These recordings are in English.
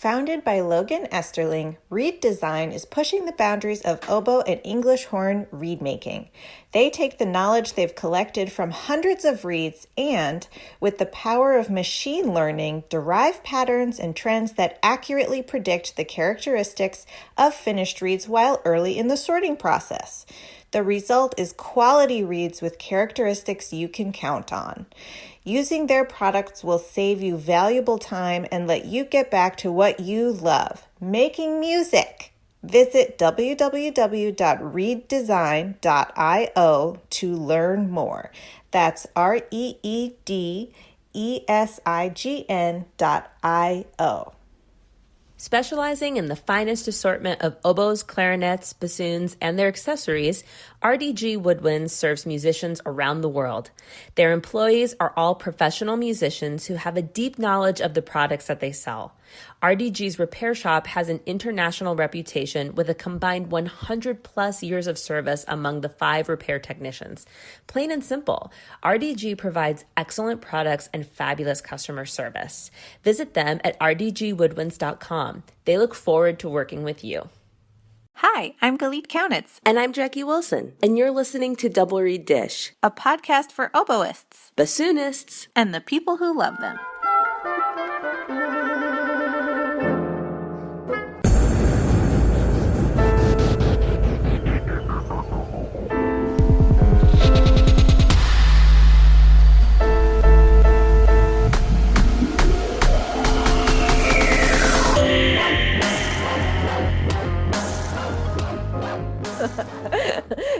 Founded by Logan Esterling, Reed Design is pushing the boundaries of oboe and English horn reed making. They take the knowledge they've collected from hundreds of reeds and, with the power of machine learning, derive patterns and trends that accurately predict the characteristics of finished reeds while early in the sorting process. The result is quality reeds with characteristics you can count on. Using their products will save you valuable time and let you get back to what you love, making music. Visit www.reeddesign.io to learn more. That's REEDESIGN.io. Specializing in the finest assortment of oboes, clarinets, bassoons, and their accessories, RDG Woodwinds serves musicians around the world. Their employees are all professional musicians who have a deep knowledge of the products that they sell. RDG's repair shop has an international reputation with a combined 100 plus years of service among the 5 repair technicians. Plain and simple, RDG provides excellent products and fabulous customer service. Visit them at rdgwoodwinds.com. They look forward to working with you. Hi, I'm Galit Kaunitz. And I'm Jackie Wilson, and you're listening to Double Reed Dish, a podcast for oboists, bassoonists, and the people who love them.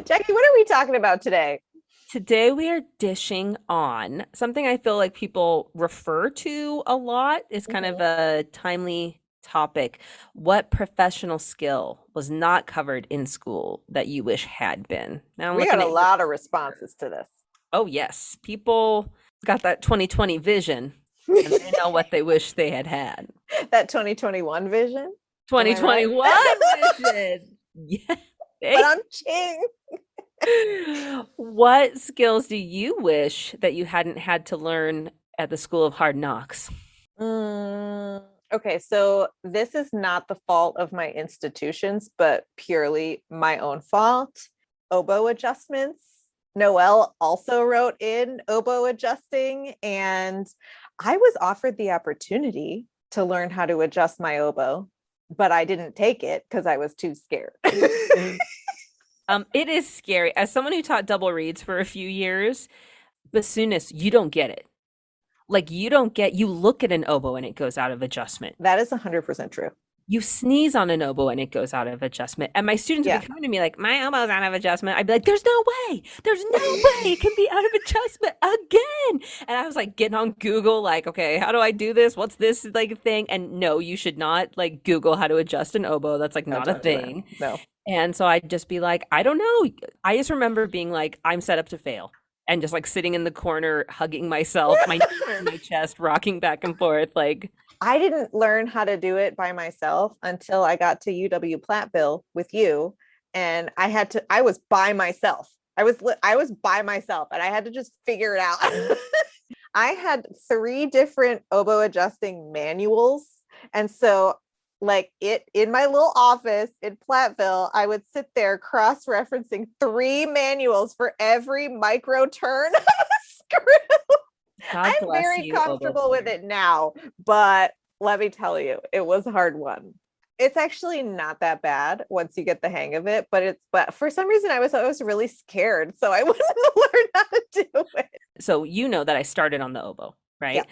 Jackie, what are we talking about today? Today we are dishing on something I feel like people refer to a lot. It's kind of a timely topic. What professional skill was not covered in school that you wish had been? Now, we got a lot of responses to this. Oh, yes. People got that 2020 vision and they know what they wish they had had. That 2021 vision? 2021 vision. Yeah. But I'm ching. What skills do you wish that you hadn't had to learn at the School of Hard Knocks? Okay, so this is not the fault of my institutions, but purely my own fault. Oboe adjustments. Noelle also wrote in oboe adjusting, and I was offered the opportunity to learn how to adjust my oboe, but I didn't take it because I was too scared. It is scary. As someone who taught double reeds for a few years, bassoonists, you don't get it. Like you look at an oboe and it goes out of adjustment. That is 100% true. You sneeze on an oboe and it goes out of adjustment. And my students would be coming to me like, my oboe's out of adjustment. I'd be like, there's no way it can be out of adjustment again. And I was like getting on Google, like, okay, how do I do this? What's this like thing? And no, you should not like Google how to adjust an oboe. That's like not a thing. No. And so I'd just be like, I don't know. I just remember being like, I'm set up to fail. And just like sitting in the corner, hugging myself, my knees on my chest, rocking back and forth. Like, I didn't learn how to do it by myself until I got to UW Platteville with you. And I was by myself. I was by myself and I had to just figure it out. I had 3 different oboe adjusting manuals. And so like in my little office in Platteville, I would sit there cross-referencing 3 manuals for every micro turn of a screw. I'm very comfortable with it now, but let me tell you, it was a hard one. It's actually not that bad once you get the hang of it, but for some reason I was really scared, so I wouldn't learn how to do it. So you know that I started on the oboe, right? Yeah.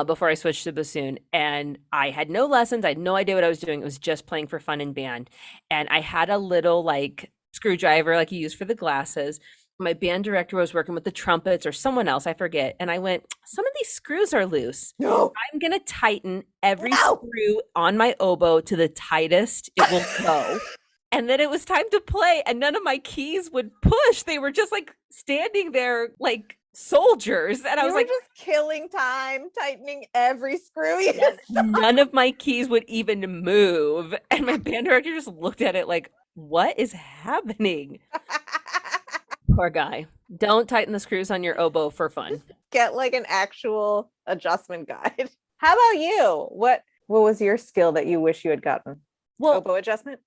Before I switched to bassoon, and I had no lessons. I had no idea what I was doing. It was just playing for fun in band. And I had a little like screwdriver like you use for the glasses. My band director was working with the trumpets or someone else, I forget. And I went, some of these screws are loose. No. I'm going to tighten every screw on my oboe to the tightest it will go. And then it was time to play and none of my keys would push. They were just like standing there like soldiers. And I was like, just killing time, tightening every screw. Yes, none of my keys would even move. And my band director just looked at it like, what is happening? Poor guy. Don't tighten the screws on your oboe for fun. Get like an actual adjustment guide. How about you? What was your skill that you wish you had gotten? Well, Oboe adjustment?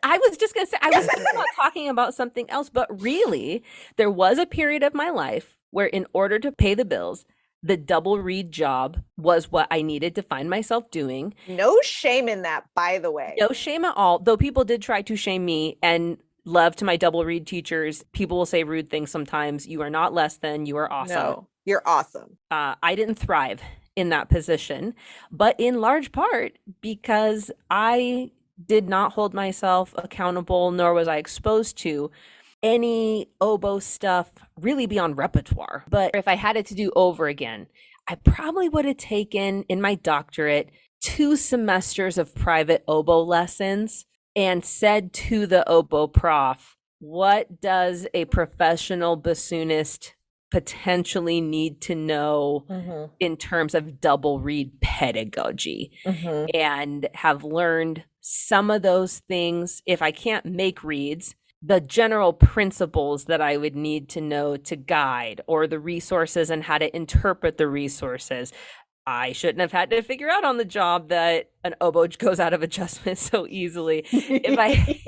I was just going to say, I was thinking about talking about something else, but really, there was a period of my life where, in order to pay the bills, the double reed job was what I needed to find myself doing. No shame in that, by the way. No shame at all, though people did try to shame me, and love to my double reed teachers. People will say rude things sometimes. You are not less than, you are awesome. No, you're awesome. I didn't thrive in that position, but in large part because I did not hold myself accountable, nor was I exposed to any oboe stuff really beyond repertoire. But if I had it to do over again, I probably would have taken in my doctorate 2 semesters of private oboe lessons and said to the oboe prof, what does a professional bassoonist potentially need to know in terms of double reed pedagogy, and have learned some of those things. If I can't make reeds, the general principles that I would need to know to guide, or the resources and how to interpret the resources. I shouldn't have had to figure out on the job that an oboe goes out of adjustment so easily. If I,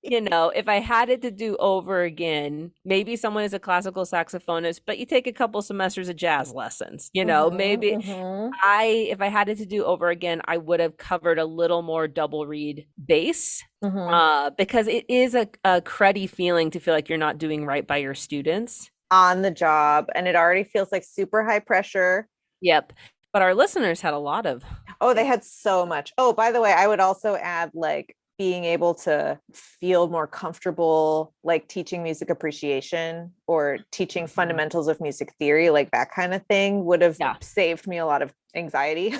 if I had it to do over again, maybe someone is a classical saxophonist, but you take a couple semesters of jazz lessons, maybe if I had it to do over again, I would have covered a little more double reed bass, because it is a cruddy feeling to feel like you're not doing right by your students on the job. And it already feels like super high pressure. Yep. But our listeners had a lot of. Oh, they had so much. Oh, by the way, I would also add like being able to feel more comfortable, like teaching music appreciation or teaching fundamentals of music theory, like that kind of thing would have saved me a lot of anxiety.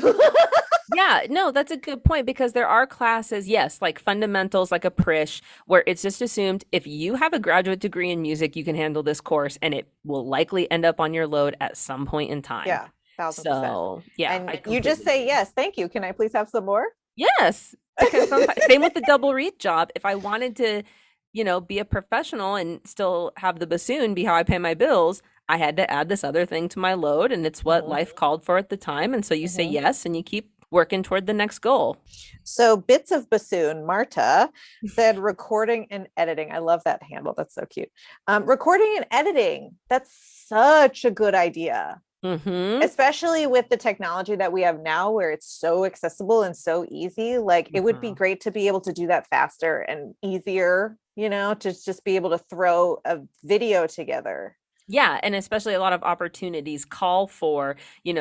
Yeah, no, that's a good point, because there are classes, yes, like fundamentals, like a Prish, where it's just assumed if you have a graduate degree in music, you can handle this course, and it will likely end up on your load at some point in time. Yeah. 1000%. So, yeah. And you just say, yes, thank you. Can I please have some more? Yes. Because same with the double reed job. If I wanted to, be a professional and still have the bassoon be how I pay my bills, I had to add this other thing to my load, and it's what life called for at the time. And so you say yes, and you keep working toward the next goal. So Bits of Bassoon, Marta said recording and editing. I love that handle. That's so cute. Recording and editing. That's such a good idea. Especially with the technology that we have now, where it's so accessible and so easy. Like it would be great to be able to do that faster and easier, to just be able to throw a video together. Yeah. And especially a lot of opportunities call for,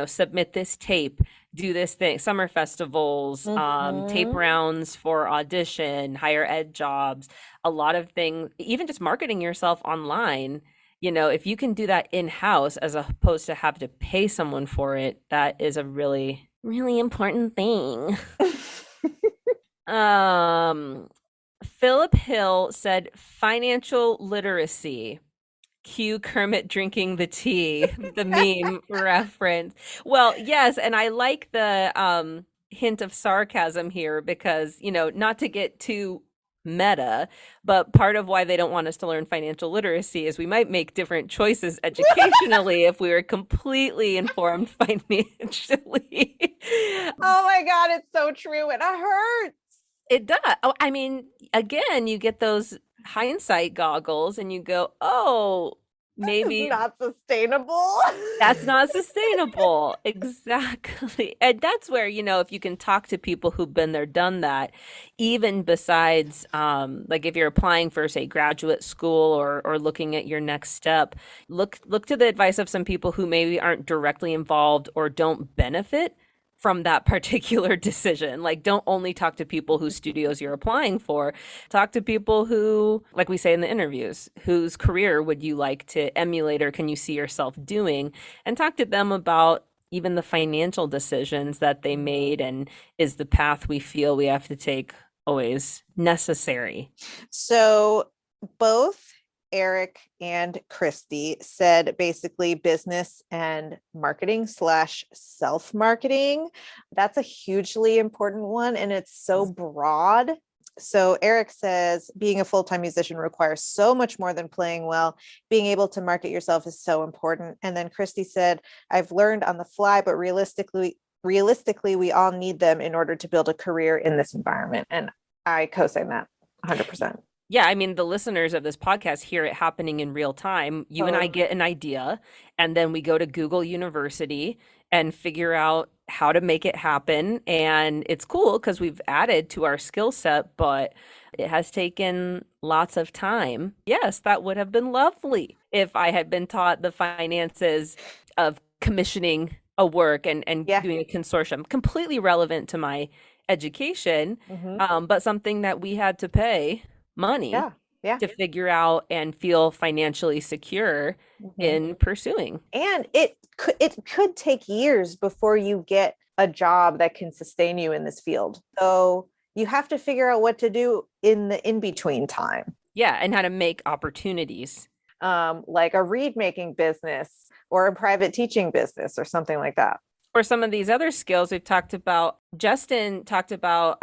submit this tape, do this thing, summer festivals, tape rounds for audition, higher ed jobs, a lot of things, even just marketing yourself online. If you can do that in-house as opposed to have to pay someone for it, that is a really, really important thing. Philip Hill said financial literacy. Cue Kermit drinking the tea, the meme reference. Well, yes, and I like the hint of sarcasm here because, not to get too meta, but part of why they don't want us to learn financial literacy is we might make different choices educationally if we were completely informed financially. Oh my God, it's so true. It hurts. It does. Oh, I mean, again, you get those hindsight goggles and you go, oh, maybe not sustainable. That's not sustainable. Exactly. And that's where, if you can talk to people who've been there, done that, even besides, like if you're applying for, say, graduate school or looking at your next step, look to the advice of some people who maybe aren't directly involved or don't benefit from that particular decision. Like, don't only talk to people whose studios you're applying for. Talk to people who, like we say in the interviews, whose career would you like to emulate or can you see yourself doing? And talk to them about even the financial decisions that they made, and is the path we feel we have to take always necessary? So both Eric and Christy said basically business and marketing / self-marketing. That's a hugely important one, and it's so broad. So Eric says being a full-time musician requires so much more than playing well. Being able to market yourself is so important. And then Christy said, I've learned on the fly, but realistically, we all need them in order to build a career in this environment. And I co-sign that 100%. Yeah, I mean, the listeners of this podcast hear it happening in real time. You and I get an idea, and then we go to Google University and figure out how to make it happen. And it's cool because we've added to our skill set, but it has taken lots of time. Yes, that would have been lovely if I had been taught the finances of commissioning a work and doing a consortium, completely relevant to my education, but something that we had to pay money to figure out and feel financially secure in pursuing. And it could take years before you get a job that can sustain you in this field. So you have to figure out what to do in the in-between time. Yeah, and how to make opportunities. Like a reed making business or a private teaching business or something like that. Or some of these other skills we've talked about. Justin talked about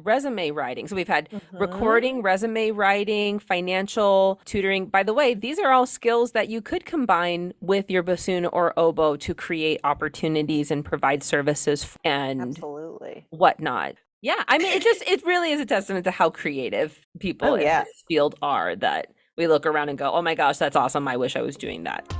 resume writing. So we've had recording, resume writing, financial tutoring. By the way, these are all skills that you could combine with your bassoon or oboe to create opportunities and provide services and whatnot. Yeah, I mean, it really is a testament to how creative people in this field are that we look around and go, oh my gosh, that's awesome. I wish I was doing that.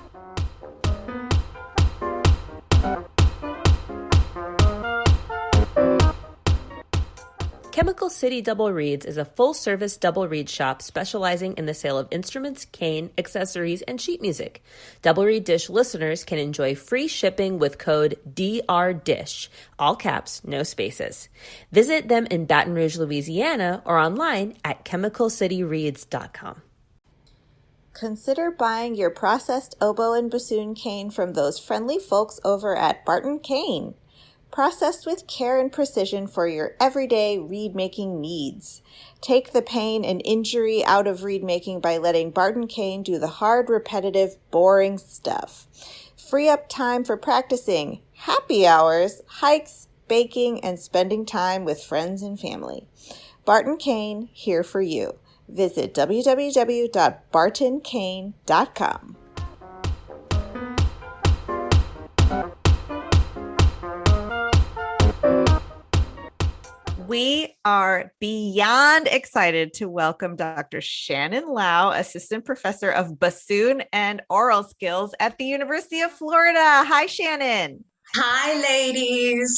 Chemical City Double Reeds is a full-service double reed shop specializing in the sale of instruments, cane, accessories, and sheet music. Double Reed Dish listeners can enjoy free shipping with code DRDISH, all caps, no spaces. Visit them in Baton Rouge, Louisiana, or online at chemicalcityreeds.com. Consider buying your processed oboe and bassoon cane from those friendly folks over at Barton Cane. Processed with care and precision for your everyday reed-making needs. Take the pain and injury out of reed-making by letting Barton Cane do the hard, repetitive, boring stuff. Free up time for practicing, happy hours, hikes, baking, and spending time with friends and family. Barton Cane, here for you. Visit www.bartoncane.com. We are beyond excited to welcome Dr. Shannon Lowe, Assistant Professor of Bassoon and Oral Skills at the University of Florida. Hi, Shannon. Hi, ladies.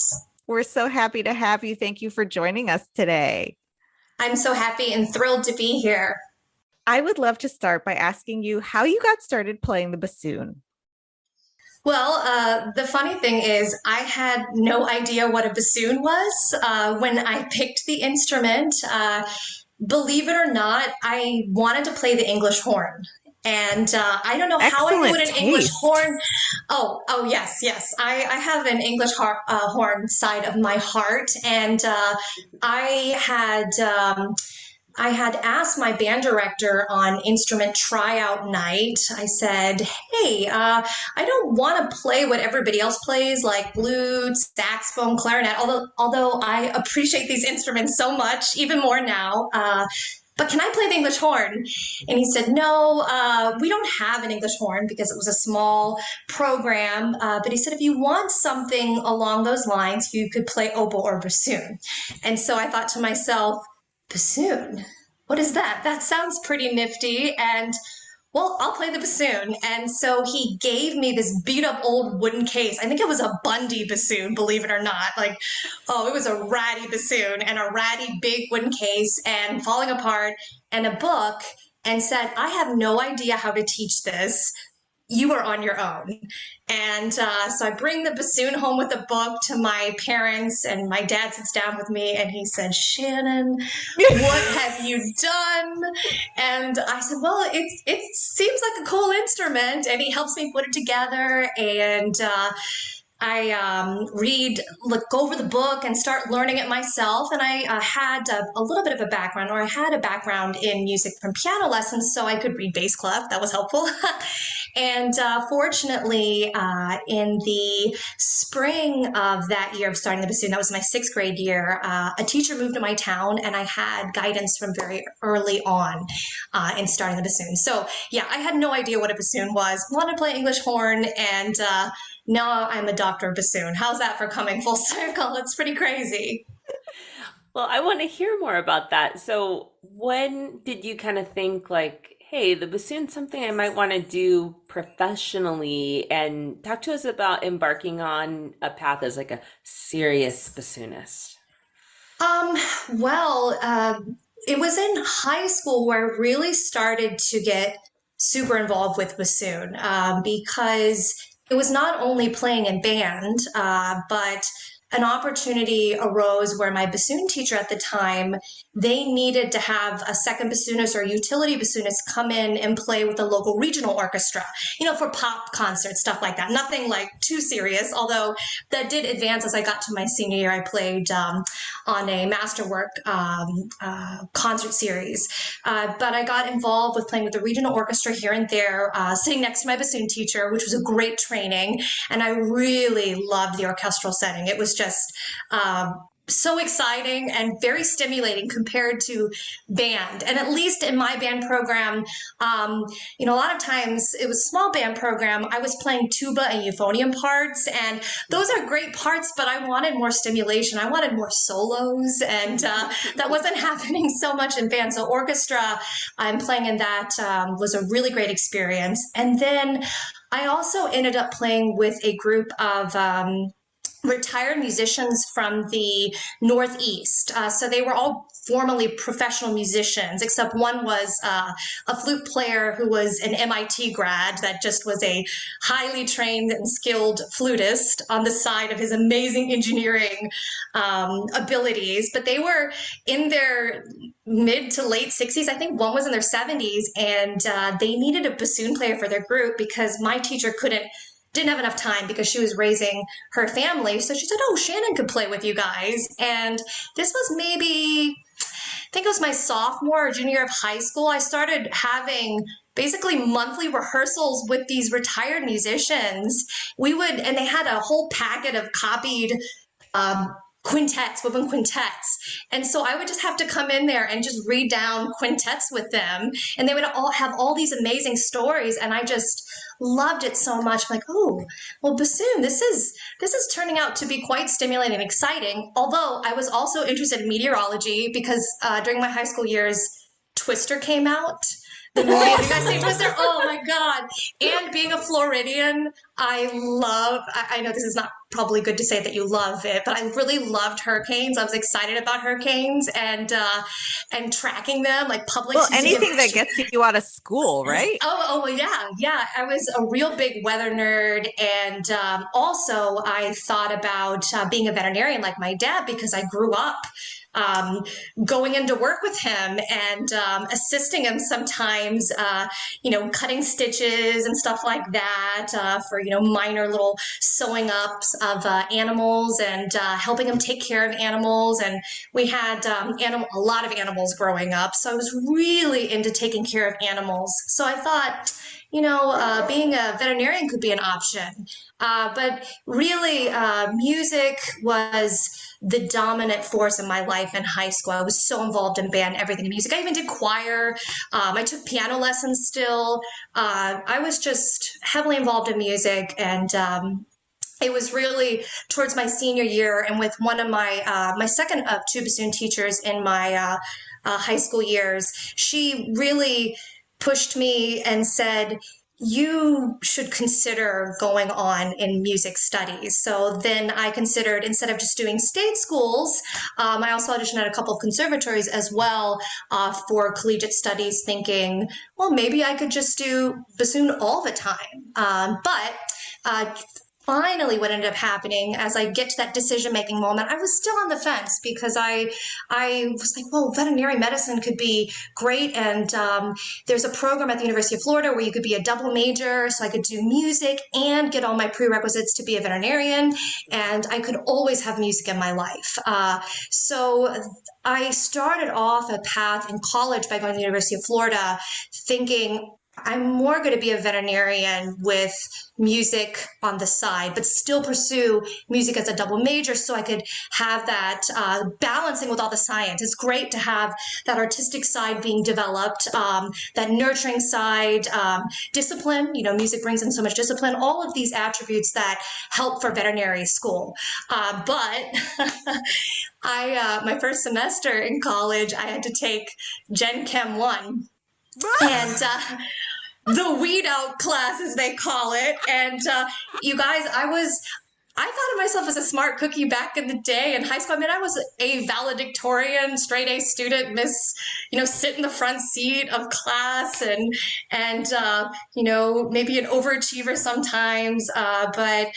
We're so happy to have you. Thank you for joining us today. I'm so happy and thrilled to be here. I would love to start by asking you how you got started playing the bassoon. Well, the funny thing is I had no idea what a bassoon was when I picked the instrument. Believe it or not, I wanted to play the English horn. And I don't know how I put an English horn. Oh, yes. I have an English horn side of my heart. And I had asked my band director on instrument tryout night. I said, hey, I don't want to play what everybody else plays, like flute, saxophone, clarinet, although I appreciate these instruments so much, even more now. But can I play the English horn? And he said, no, we don't have an English horn because it was a small program. But he said, if you want something along those lines, you could play oboe or bassoon. And so I thought to myself, bassoon? What is that? That sounds pretty nifty. And well, I'll play the bassoon. And so he gave me this beat up old wooden case. I think it was a Bundy bassoon, believe it or not. Like, oh, it was a ratty bassoon and a ratty big wooden case and falling apart and a book, and said, I have no idea how to teach this. You are on your own. And so I bring the bassoon home with the book to my parents, and my dad sits down with me and he said, Shannon, what have you done? And I said, well, it seems like a cool instrument. And he helps me put it together. And I go over the book and start learning it myself. And I had a little bit of a background, or I had a background in music from piano lessons, so I could read bass clef. That was helpful. And fortunately, in the spring of that year of starting the bassoon, that was my 6th grade year, a teacher moved to my town, and I had guidance from very early on in starting the bassoon. So yeah, I had no idea what a bassoon was. Wanted to play English horn, and now I'm a doctor of bassoon. How's that for coming full circle? It's pretty crazy. Well, I want to hear more about that. So, when did you kind of think like, hey, the bassoon's something I might want to do professionally? And talk to us about embarking on a path as like a serious bassoonist. Um, well, it was in high school where I really started to get super involved with bassoon because it was not only playing in band, but an opportunity arose where my bassoon teacher at the time, they needed to have a second bassoonist or utility bassoonist come in and play with the local regional orchestra, for pop concerts, stuff like that. Nothing like too serious, although that did advance as I got to my senior year. I played on a masterwork concert series. But I got involved with playing with the regional orchestra here and there, sitting next to my bassoon teacher, which was a great training. And I really loved the orchestral setting. It was just so exciting and very stimulating compared to band. And at least in my band program, a lot of times it was a small band program. I was playing tuba and euphonium parts, and those are great parts, but I wanted more stimulation. I wanted more solos, and that wasn't happening so much in band. So orchestra, I'm playing in that was a really great experience. And then I also ended up playing with a group of retired musicians from the Northeast. So they were all formerly professional musicians, except one was a flute player who was an MIT grad that just was a highly trained and skilled flutist on the side of his amazing engineering abilities. But they were in their mid to late 60s. I think one was in their 70s, and they needed a bassoon player for their group because my teacher didn't have enough time because she was raising her family. So she said, oh, Shannon could play with you guys. And this was maybe, I think it was my sophomore or junior year of high school. I started having basically monthly rehearsals with these retired musicians. And they had a whole packet of copied quintets, women quintets. And so I would just have to come in there and just read down quintets with them. And they would all have all these amazing stories. And I just loved it so much. Like, oh, well, bassoon, this is turning out to be quite stimulating and exciting. Although I was also interested in meteorology because during my high school years, Twister came out. The movie, have you guys seen Twister? Oh my God. And being a Floridian, I know this is not probably good to say that you love it, but I really loved hurricanes. I was excited about hurricanes and tracking them, like Publix. Well, anything that gets you out of school, right? Oh, yeah. I was a real big weather nerd, and also I thought about being a veterinarian like my dad because I grew up going into work with him and assisting him sometimes, cutting stitches and stuff like that for, minor little sewing ups of animals and helping him take care of animals. And we had a lot of animals growing up. So I was really into taking care of animals. So I thought, being a veterinarian could be an option. But really, music was the dominant force in my life in high school. I was so involved in band, everything in music. I even did choir. I took piano lessons still. I was just heavily involved in music, and it was really towards my senior year, and with one of my second of two bassoon teachers in my high school years, she really pushed me and said, you should consider going on in music studies. So then I considered, instead of just doing state schools, I also auditioned at a couple of conservatories as well for collegiate studies, thinking, well, maybe I could just do bassoon all the time. But finally, what ended up happening as I get to that decision-making moment, I was still on the fence because I was like, well, veterinary medicine could be great. And there's a program at the University of Florida where you could be a double major. So I could do music and get all my prerequisites to be a veterinarian. And I could always have music in my life. So I started off a path in college by going to the University of Florida thinking, I'm more going to be a veterinarian with music on the side, but still pursue music as a double major so I could have that balancing with all the science. It's great to have that artistic side being developed, that nurturing side, discipline. Music brings in so much discipline, all of these attributes that help for veterinary school. But my first semester in college, I had to take Gen Chem 1. And the weed out class, as they call it. And you guys, I thought of myself as a smart cookie back in the day in high school. I mean, I was a valedictorian, straight A student, sit in the front seat of class and maybe an overachiever sometimes. But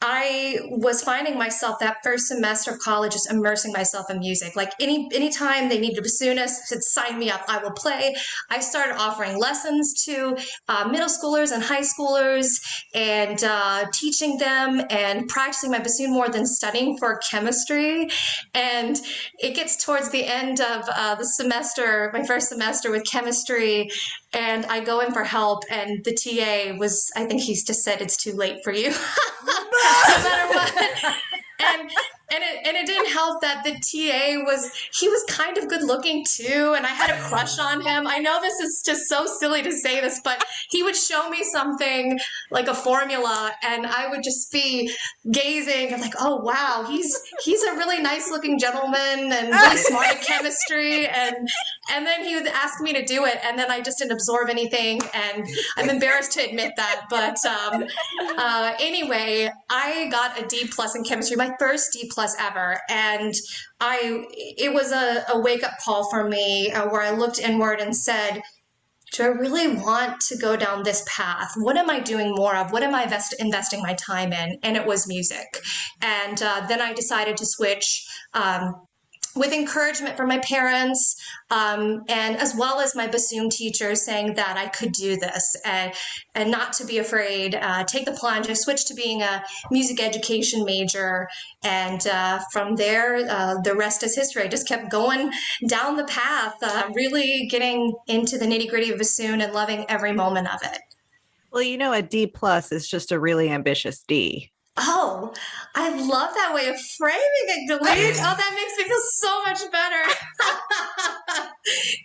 I was finding myself that first semester of college just immersing myself in music. Like anytime they needed a bassoonist, said, sign me up, I will play. I started offering lessons to middle schoolers and high schoolers and teaching them and practicing my bassoon more than studying for chemistry. And it gets towards the end of the semester, my first semester with chemistry, and I go in for help, and the TA I think he just said, it's too late for you. No matter what. And it didn't help that the TA was kind of good looking too, and I had a crush on him. I know this is just so silly to say this, but he would show me something like a formula, and I would just be gazing and like, oh wow, he's a really nice looking gentleman and really smart at chemistry, and then he would ask me to do it, and then I just didn't absorb anything, and I'm embarrassed to admit that, but anyway, I got a D+ in chemistry, my first D+ ever, and it was a wake-up call for me where I looked inward and said, do I really want to go down this path? What am I doing more of? What am I investing my time in? And it was music. And then I decided to switch with encouragement from my parents, and as well as my bassoon teacher saying that I could do this and not to be afraid, take the plunge. I switched to being a music education major, and from there, the rest is history. I just kept going down the path, really getting into the nitty-gritty of bassoon and loving every moment of it. Well, a D+ is just a really ambitious D. Oh, I love that way of framing it, Galit. Oh, that makes me feel so much better.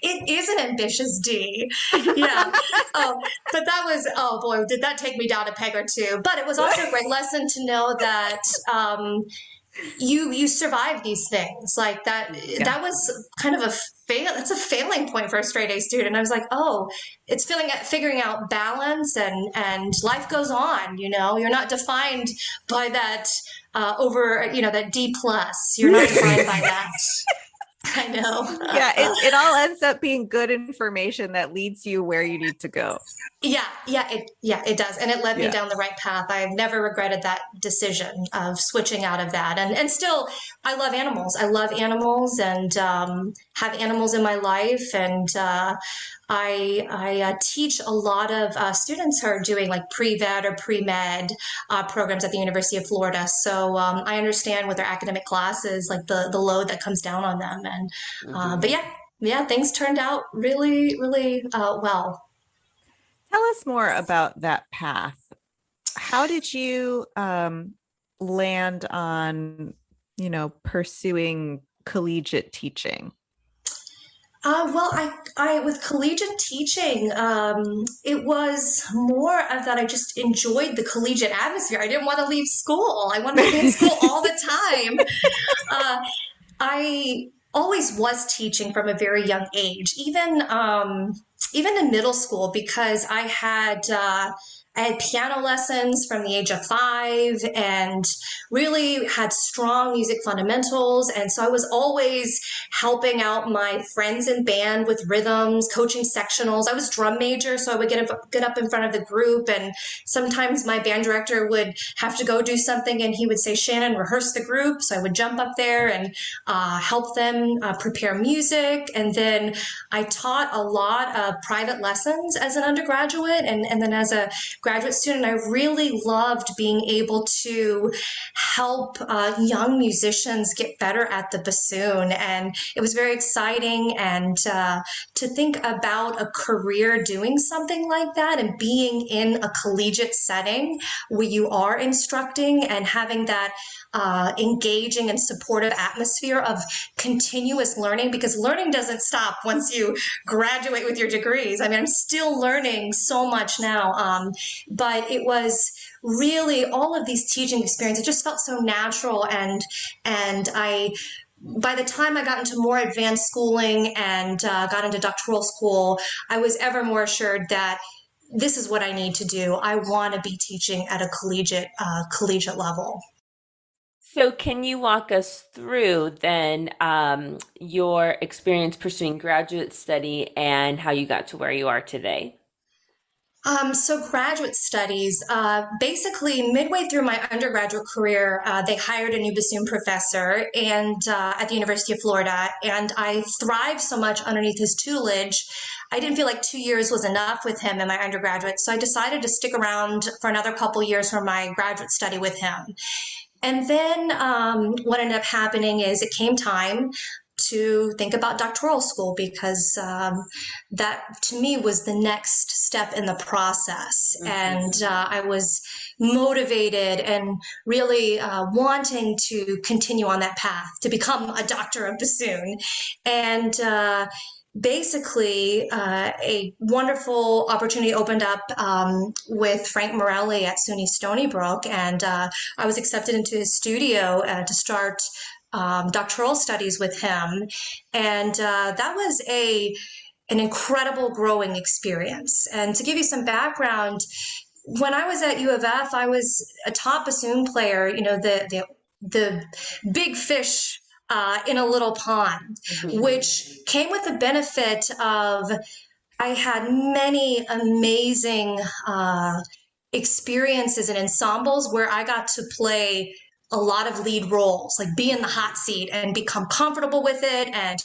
It is an ambitious D. Yeah. But that was, oh boy, did that take me down a peg or two. But it was also a great lesson to know that you survive these things like that. Yeah. That was kind of it's a failing point for a straight A student. I was like, oh, it's figuring out balance and life goes on. You're not defined by that that D+. You're not defined by that. I know. Yeah, it all ends up being good information that leads you where you need to go. Yeah, it does. And it led me down the right path. I've never regretted that decision of switching out of that. And still, I love animals. I love animals and have animals in my life. And I teach a lot of students who are doing like pre-vet or pre-med programs at the University of Florida. So I understand with their academic classes, like the load that comes down on them. And but yeah, things turned out really, really well. Tell us more about that path. How did you land on, pursuing collegiate teaching? Well, I with collegiate teaching, it was more of that I just enjoyed the collegiate atmosphere. I didn't want to leave school. I wanted to be in school all the time. I always was teaching from a very young age, even in middle school, because I had piano lessons from the age of 5 and really had strong music fundamentals. And so I was always helping out my friends in band with rhythms, coaching sectionals. I was drum major, so I would get up in front of the group. And sometimes my band director would have to go do something and he would say, Shannon, rehearse the group. So I would jump up there and help them prepare music. And then I taught a lot of private lessons as an undergraduate and then as a graduate student. I really loved being able to help young musicians get better at the bassoon. And it was very exciting. And to think about a career doing something like that and being in a collegiate setting where you are instructing and having that engaging and supportive atmosphere of continuous learning, because learning doesn't stop once you graduate with your degrees. I mean, I'm still learning so much now, but it was really all of these teaching experiences. It just felt so natural, and by the time I got into more advanced schooling and got into doctoral school, I was ever more assured that this is what I need to do. I want to be teaching at a collegiate level. So can you walk us through then your experience pursuing graduate study and how you got to where you are today? So graduate studies, basically midway through my undergraduate career, they hired a new bassoon professor and at the University of Florida, and I thrived so much underneath his tutelage. I didn't feel like 2 years was enough with him in my undergraduate, so I decided to stick around for another couple years for my graduate study with him. And then what ended up happening is it came time to think about doctoral school, because that to me was the next step in the process. Mm-hmm. And I was motivated and really wanting to continue on that path to become a doctor of bassoon. And basically, a wonderful opportunity opened up with Frank Morelli at SUNY Stony Brook, and I was accepted into his studio to start doctoral studies with him. And that was an incredible growing experience. And to give you some background, when I was at U of F, I was a top bassoon player, you know, the big fish in a little pond, mm-hmm. which came with the benefit of I had many amazing experiences and ensembles where I got to play a lot of lead roles, like be in the hot seat and become comfortable with it. And,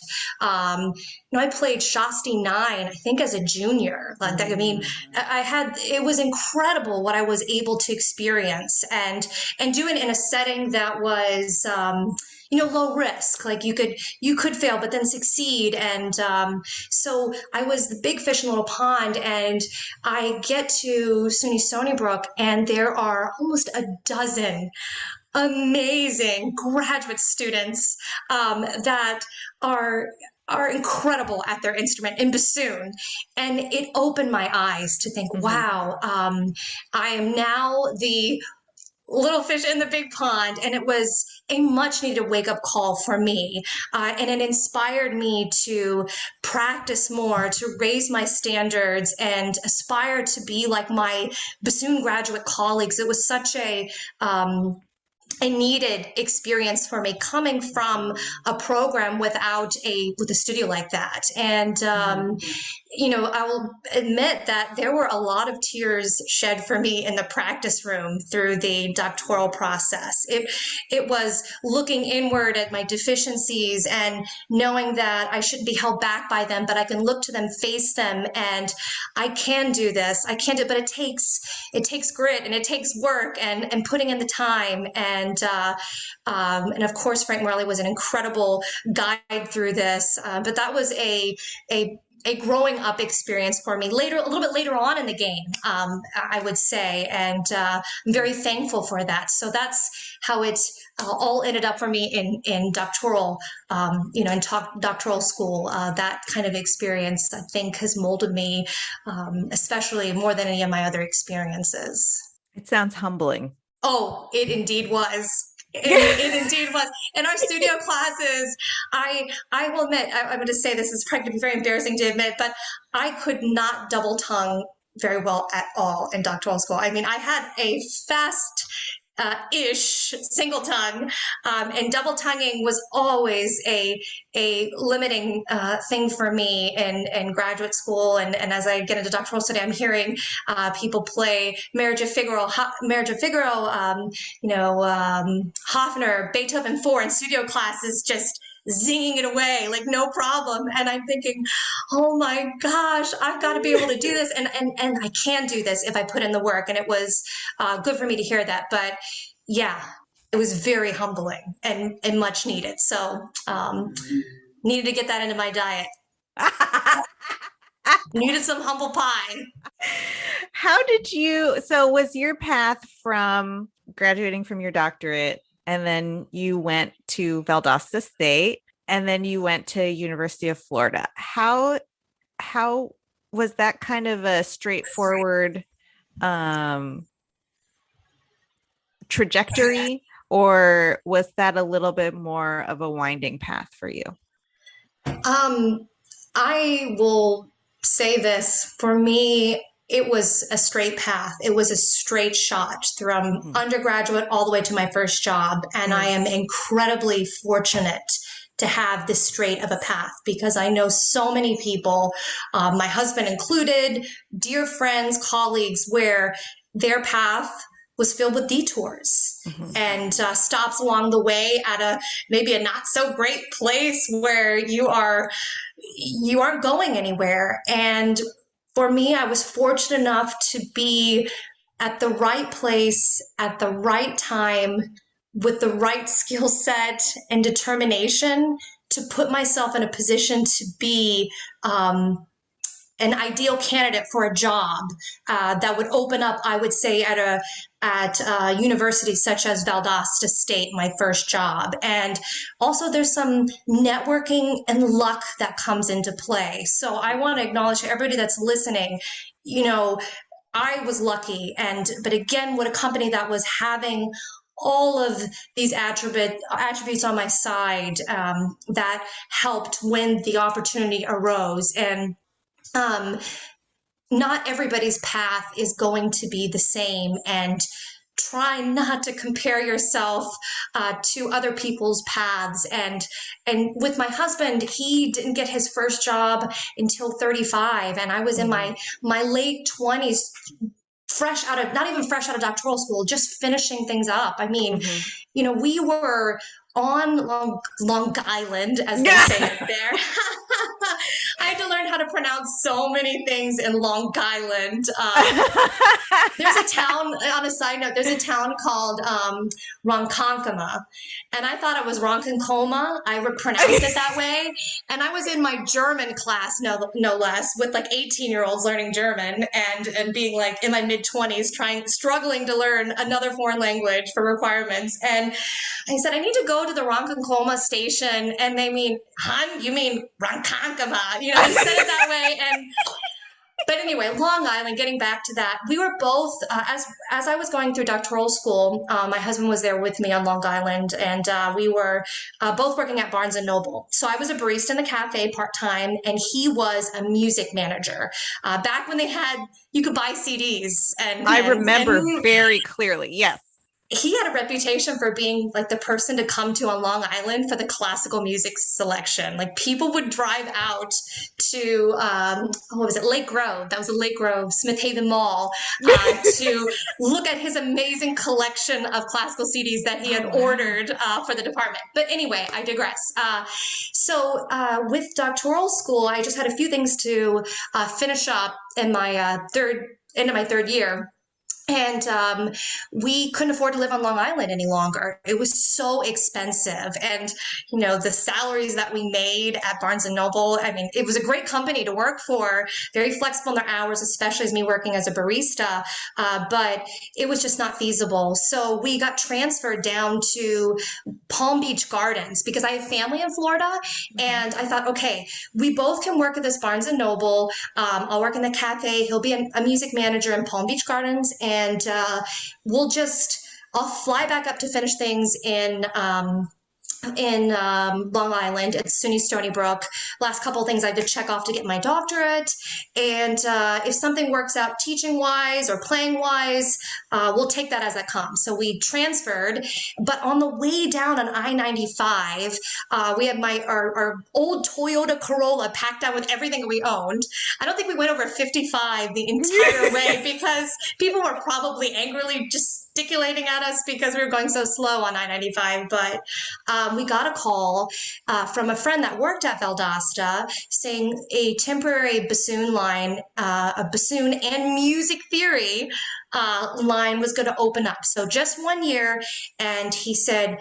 I played Shasti 9, I think as a junior. Like, I mean, it was incredible what I was able to experience and do it in a setting that was, low risk. Like you could fail, but then succeed. And so I was the big fish in a little pond, and I get to SUNY Stony Brook, and there are almost a dozen amazing graduate students that are incredible at their instrument in bassoon. And it opened my eyes to think, mm-hmm. wow, I am now the little fish in the big pond. And it was a much needed wake up call for me. And it inspired me to practice more, to raise my standards and aspire to be like my bassoon graduate colleagues. It was such a needed experience for me coming from a program with a studio like that. And, I will admit that there were a lot of tears shed for me in the practice room through the doctoral process. It was looking inward at my deficiencies and knowing that I shouldn't be held back by them, but I can look to them, face them, and I can do this. I can do it, but it takes grit and it takes work and putting in the time. And of course, Frank Morelli was an incredible guide through this. But that was a growing up experience for me a little bit later on in the game, I would say. And I'm very thankful for that. So that's how it all ended up for me in doctoral, in doctoral school. That kind of experience, I think, has molded me, especially more than any of my other experiences. It sounds humbling. Oh, it indeed was. It indeed was. In our studio classes, I will admit, I'm going to say this is probably going to be very embarrassing to admit, but I could not double tongue very well at all in doctoral school. I mean, I had a fast ish single tongue, and double tonguing was always a limiting thing for me in graduate school. And as I get into doctoral study, I'm hearing people play Marriage of Figaro, Hoffner, Beethoven 4 in studio classes, just zinging it away, like no problem. And I'm thinking, oh my gosh, I've got to be able to do this. And I can do this if I put in the work. And it was good for me to hear that. But yeah, it was very humbling and much needed. So needed to get that into my diet. Needed some humble pie. How did you, so was your path from graduating from your doctorate and then you went to Valdosta State and then you went to University of Florida? How was that kind of a straightforward trajectory, or was that a little bit more of a winding path for you? I will say this, for me, it was a straight path. It was a straight shot from undergraduate all the way to my first job. And I am incredibly fortunate to have this straight of a path because I know so many people, my husband included, dear friends, colleagues, where their path was filled with detours and stops along the way at maybe a not so great place where you aren't going anywhere. And for me, I was fortunate enough to be at the right place at the right time with the right skill set and determination to put myself in a position to be an ideal candidate for a job that would open up, I would say, at a university such as Valdosta State, my first job. And also there's some networking and luck that comes into play. So I want to acknowledge to everybody that's listening, I was lucky. But again, what a company that was having all of these attributes on my side that helped when the opportunity arose. And not everybody's path is going to be the same, and try not to compare yourself to other people's paths. And with my husband, he didn't get his first job until 35, and I was in my late 20s, not even fresh out of doctoral school, just finishing things up. I mean, we were on Long Island, as they say it there. I had to learn how to pronounce so many things in Long Island. There's a town, on a side note, there's a town called Ronkonkoma, and I thought it was Ronkonkoma. I would pronounce it that way. And I was in my German class, no less, with like 18-year-olds learning German and being like in my mid-20s, struggling to learn another foreign language for requirements. And I said, I need to go to the Ronkonkoma station. And they mean, hun, you mean Ronkonkoma? He said it that way. But anyway, Long Island, getting back to that, we were both, as I was going through doctoral school, my husband was there with me on Long Island, and we were both working at Barnes & Noble. So I was a barista in the cafe part-time, and he was a music manager. Back when you could buy CDs. I remember very clearly, yes. He had a reputation for being like the person to come to on Long Island for the classical music selection. Like people would drive out to, Lake Grove. That was the Lake Grove, Smith Haven Mall, to look at his amazing collection of classical CDs that he had ordered for the department. But anyway, I digress. So with doctoral school, I just had a few things to finish up in my third year. And we couldn't afford to live on Long Island any longer. It was so expensive. And, the salaries that we made at Barnes & Noble, I mean, it was a great company to work for, very flexible in their hours, especially as me working as a barista, but it was just not feasible. So we got transferred down to Palm Beach Gardens because I have family in Florida. And I thought, okay, we both can work at this Barnes & Noble. I'll work in the cafe. He'll be a music manager in Palm Beach Gardens. And I'll fly back up to finish things in Long Island at SUNY Stony Brook. Last couple of things I had to check off to get my doctorate. And if something works out teaching wise or playing wise, we'll take that as that comes. So we transferred, but on the way down on I-95, we had our old Toyota Corolla packed down with everything that we owned. I don't think we went over 55 the entire way because people were probably angrily just gesticulating at us because we were going so slow on I-95. But we got a call from a friend that worked at Valdosta saying a temporary bassoon line, a bassoon and music theory line was going to open up. So just 1 year. And he said,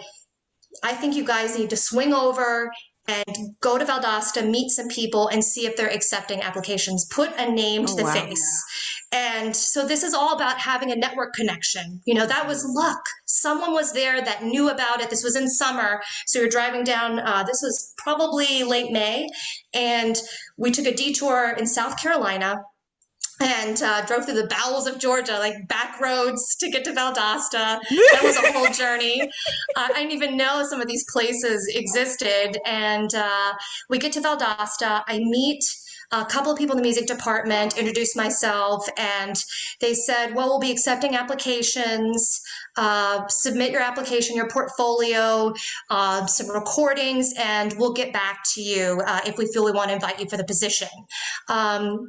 I think you guys need to swing over and go to Valdosta, meet some people, and see if they're accepting applications. Put a name to the face. And so this is all about having a network connection. You know, that was luck. Someone was there that knew about it. This was in summer. So you're driving down, this was probably late May. And we took a detour in South Carolina and drove through the bowels of Georgia, like back roads to get to Valdosta. That was a whole journey. I didn't even know some of these places existed. And we get to Valdosta. I meet a couple of people in the music department, introduced myself, and they said, well, we'll be accepting applications. Submit your application, your portfolio, some recordings, and we'll get back to you if we feel we want to invite you for the position.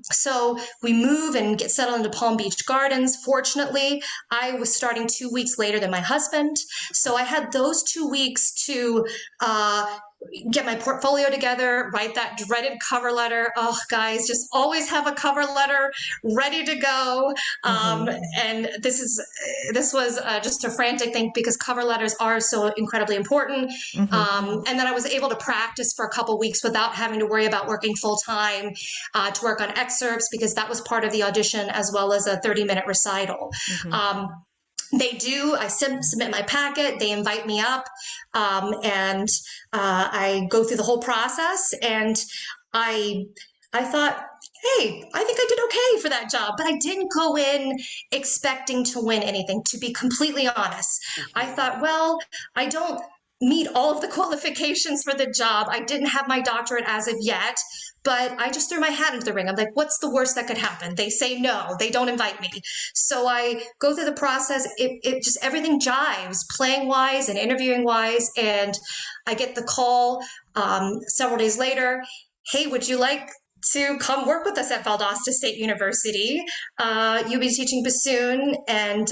So we move and get settled into Palm Beach Gardens. Fortunately, I was starting 2 weeks later than my husband. So I had those 2 weeks to get my portfolio together, write that dreaded cover letter. Oh, guys, just always have a cover letter ready to go. And this was just a frantic thing because cover letters are so incredibly important. And then I was able to practice for a couple weeks without having to worry about working full time to work on excerpts, because that was part of the audition as well as a 30-minute recital. I submit my packet, they invite me up, and I go through the whole process, and I thought, hey, I think I did okay for that job, but I didn't go in expecting to win anything, to be completely honest. I thought, well, I don't meet all of the qualifications for the job. I didn't have my doctorate as of yet, but I just threw my hat into the ring. I'm like, what's the worst that could happen? They say no, they don't invite me. So I go through the process. It just, everything jives, playing wise and interviewing wise. And I get the call several days later. Hey, would you like to come work with us at Valdosta State University? You'll be teaching bassoon and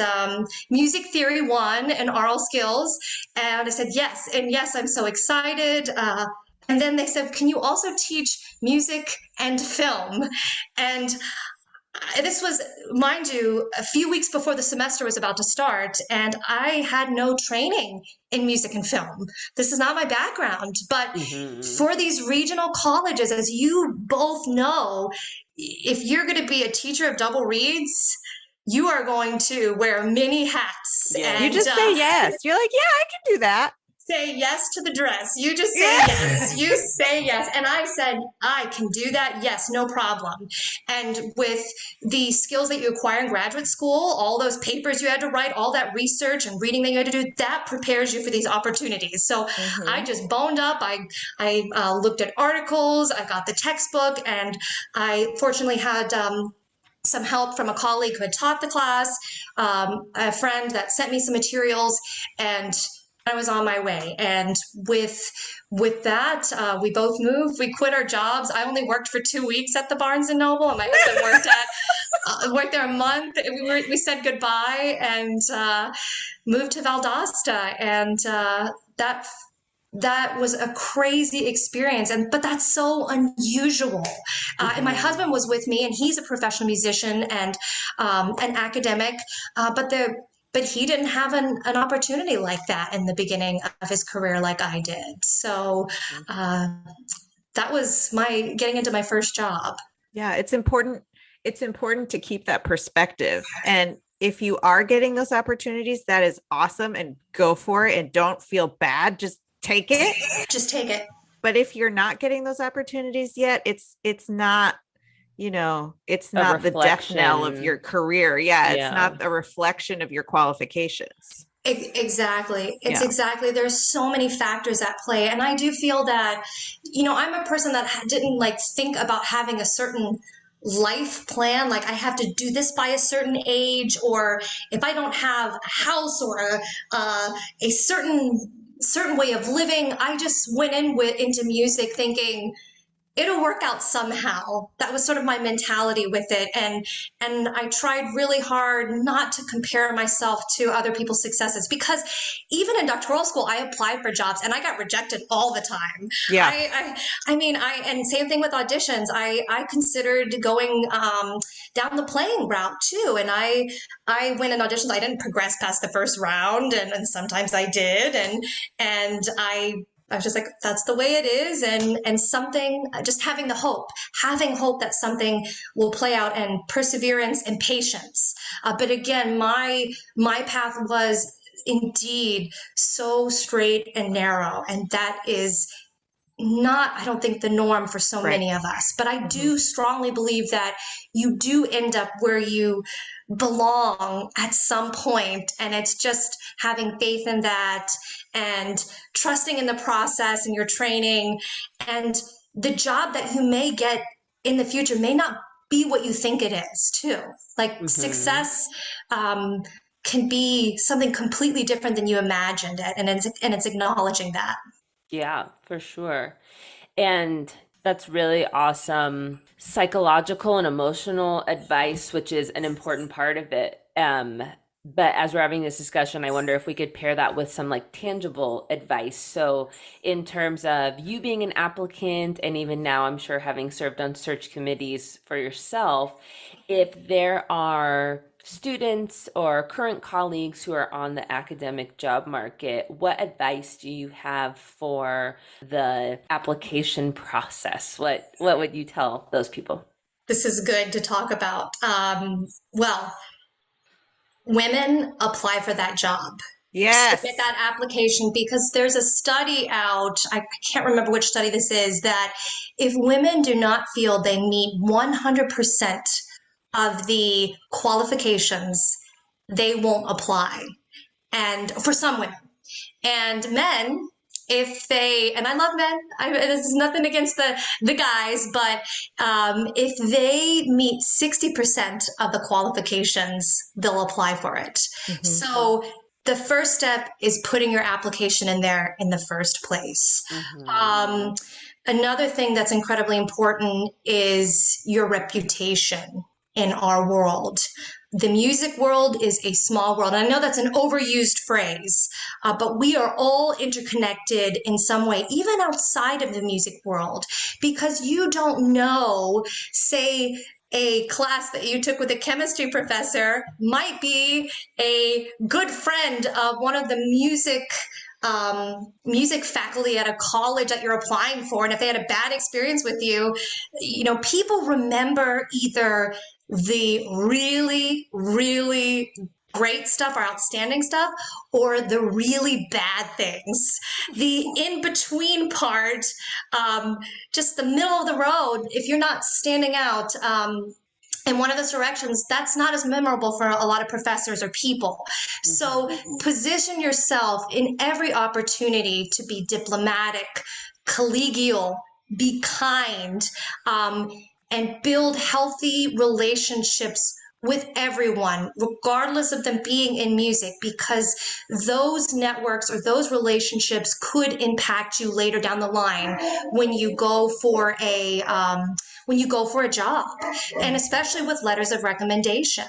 music theory 1 and aural skills. And I said, yes. And yes, I'm so excited. And then they said, can you also teach music and film? And this was, mind you, a few weeks before the semester was about to start, and I had no training in music and film. This is not my background, but for these regional colleges, as you both know, if you're going to be a teacher of double reeds, you are going to wear many hats. Yeah. And, you just say yes. You're like, yeah, I can do that. Say yes to the dress. You just say yes. You say yes. And I said, I can do that. Yes, no problem. And with the skills that you acquire in graduate school, all those papers you had to write, all that research and reading that you had to do, that prepares you for these opportunities. So I just boned up. I looked at articles. I got the textbook, and I fortunately had some help from a colleague who had taught the class, a friend that sent me some materials, and I was on my way. And with that, we both moved. We quit our jobs. I only worked for 2 weeks at the Barnes and Noble, and my husband worked there a month. We said goodbye and moved to Valdosta, and that was a crazy experience. But that's so unusual. And my husband was with me, and he's a professional musician and an academic, but he didn't have an opportunity like that in the beginning of his career like I did. So that was my getting into my first job. Yeah, it's important. It's important to keep that perspective. And if you are getting those opportunities, that is awesome, and go for it, and don't feel bad. Just take it. Just take it. But if you're not getting those opportunities yet, it's not, it's not the death knell of your career. It's not a reflection of your qualifications. Exactly. Exactly. There's so many factors at play. And I do feel that, I'm a person that didn't think about having a certain life plan. Like I have to do this by a certain age, or if I don't have a house or a certain way of living, I just went into music thinking, it'll work out somehow. That was sort of my mentality with it. And I tried really hard not to compare myself to other people's successes, because even in doctoral school, I applied for jobs and I got rejected all the time. Yeah. And same thing with auditions. I considered going down the playing route too. And I went in auditions. I didn't progress past the first round, and sometimes I did. And I was just like, that's the way it is. And something, just having hope that something will play out, and perseverance and patience. But again, my path was indeed so straight and narrow. And that is not, I don't think, the norm for so many of us. But I do strongly believe that you do end up where you belong at some point, and it's just having faith in that and trusting in the process and your training, and the job that you may get in the future may not be what you think it is too. Like success can be something completely different than you imagined it, and it's acknowledging that. Yeah, for sure. And that's really awesome psychological and emotional advice, which is an important part of it. But as we're having this discussion, I wonder if we could pair that with some like tangible advice. So in terms of you being an applicant, and even now, I'm sure having served on search committees for yourself, if there are students or current colleagues who are on the academic job market, what advice do you have for the application process? What would you tell those people? This is good to talk about. Well, women, apply for that job. Yes. Submit that application, because there's a study out, I can't remember which study this is, that if women do not feel they meet 100% of the qualifications, they won't apply. And for some women. And men, if they, and I love men, this is nothing against the guys, but if they meet 60% of the qualifications, they'll apply for it. So the first step is putting your application in there in the first place. Another thing that's incredibly important is your reputation in our world. The music world is a small world. And I know that's an overused phrase, but we are all interconnected in some way, even outside of the music world, because you don't know, say, a class that you took with a chemistry professor might be a good friend of one of the music faculty at a college that you're applying for. And if they had a bad experience with you, people remember either the really, really great stuff or outstanding stuff, or the really bad things. The in-between part, just the middle of the road, if you're not standing out in one of those directions, that's not as memorable for a lot of professors or people. So position yourself in every opportunity to be diplomatic, collegial, be kind, and build healthy relationships with everyone, regardless of them being in music, because those networks or those relationships could impact you later down the line when you go for a job, and especially with letters of recommendation.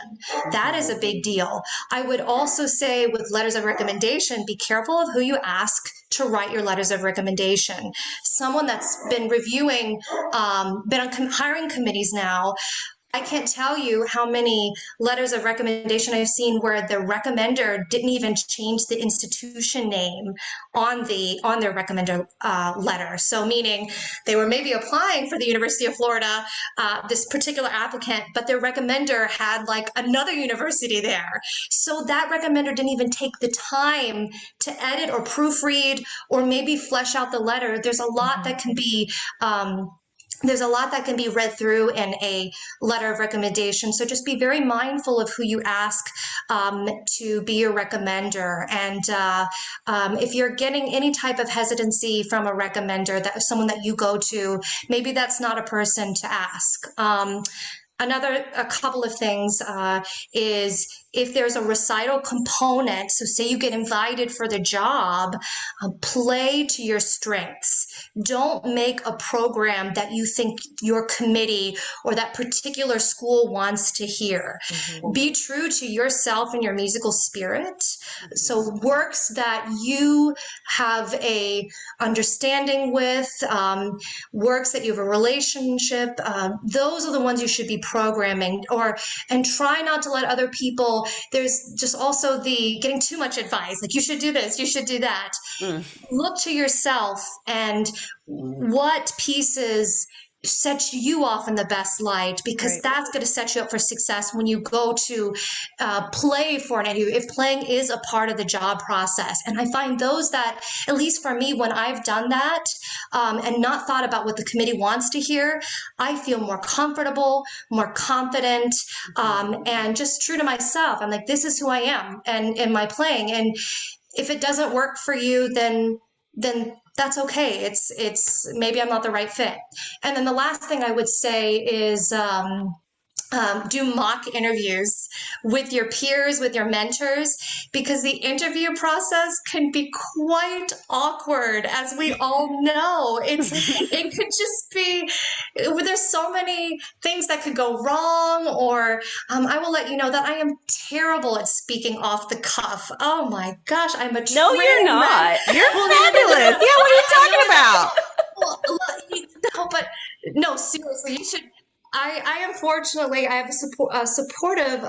That is a big deal. I would also say with letters of recommendation, be careful of who you ask to write your letters of recommendation. Someone that's been reviewing, been on hiring committees now, I can't tell you how many letters of recommendation I've seen where the recommender didn't even change the institution name on their recommender letter. So meaning they were maybe applying for the University of Florida, this particular applicant, but their recommender had like another university there. So that recommender didn't even take the time to edit or proofread or maybe flesh out the letter. There's a lot that can be read through in a letter of recommendation. So just be very mindful of who you ask to be your recommender. And if you're getting any type of hesitancy from a recommender, that someone that you go to, maybe that's not a person to ask. A couple of things is if there's a recital component, so say you get invited for the job, play to your strengths. Don't make a program that you think your committee or that particular school wants to hear. Be true to yourself and your musical spirit. So works that you have a understanding with, works that you have a relationship, those are the ones you should be programming. And try not to let other people, there's just also the getting too much advice, like you should do this, you should do that. Look to yourself and what pieces set you off in the best light, because that's going to set you up for success when you go to play for an interview, if playing is a part of the job process. And I find those that, at least for me, when I've done that and not thought about what the committee wants to hear, I feel more comfortable, more confident, and just true to myself. I'm like, this is who I am and in my playing. And if it doesn't work for you, then that's okay. It's maybe I'm not the right fit. And then the last thing I would say is do mock interviews with your peers, with your mentors, because the interview process can be quite awkward, as we all know. It could just be, there's so many things that could go wrong, or I will let you know that I am terrible at speaking off the cuff. Oh my gosh, I'm a No, you're not. You're fabulous. Yeah, what are you talking about? Well, no, but no, seriously, you should. I unfortunately, I have a supportive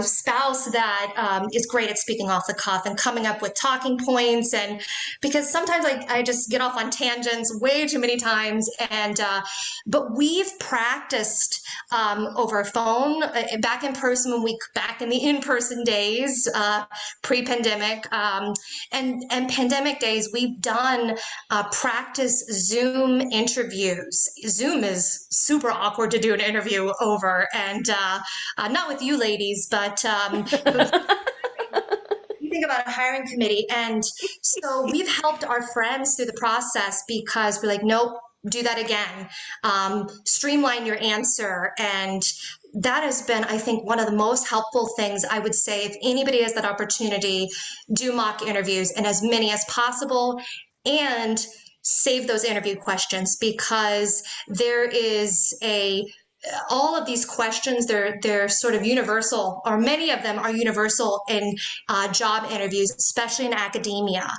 spouse that is great at speaking off the cuff and coming up with talking points. And because sometimes I just get off on tangents way too many times. And but we've practiced over phone, back in person back in the in-person days, pre-pandemic, and pandemic days. We've done practice Zoom interviews. Zoom is super awkward to do an interview over, and not with you ladies, but you think about a hiring committee. And so we've helped our friends through the process, because we're like, nope, do that again, streamline your answer. And that has been, I think, one of the most helpful things. I would say, if anybody has that opportunity, do mock interviews, and as many as possible, and save those interview questions, because there is all of these questions, they're sort of universal, or many of them are universal in job interviews, especially in academia.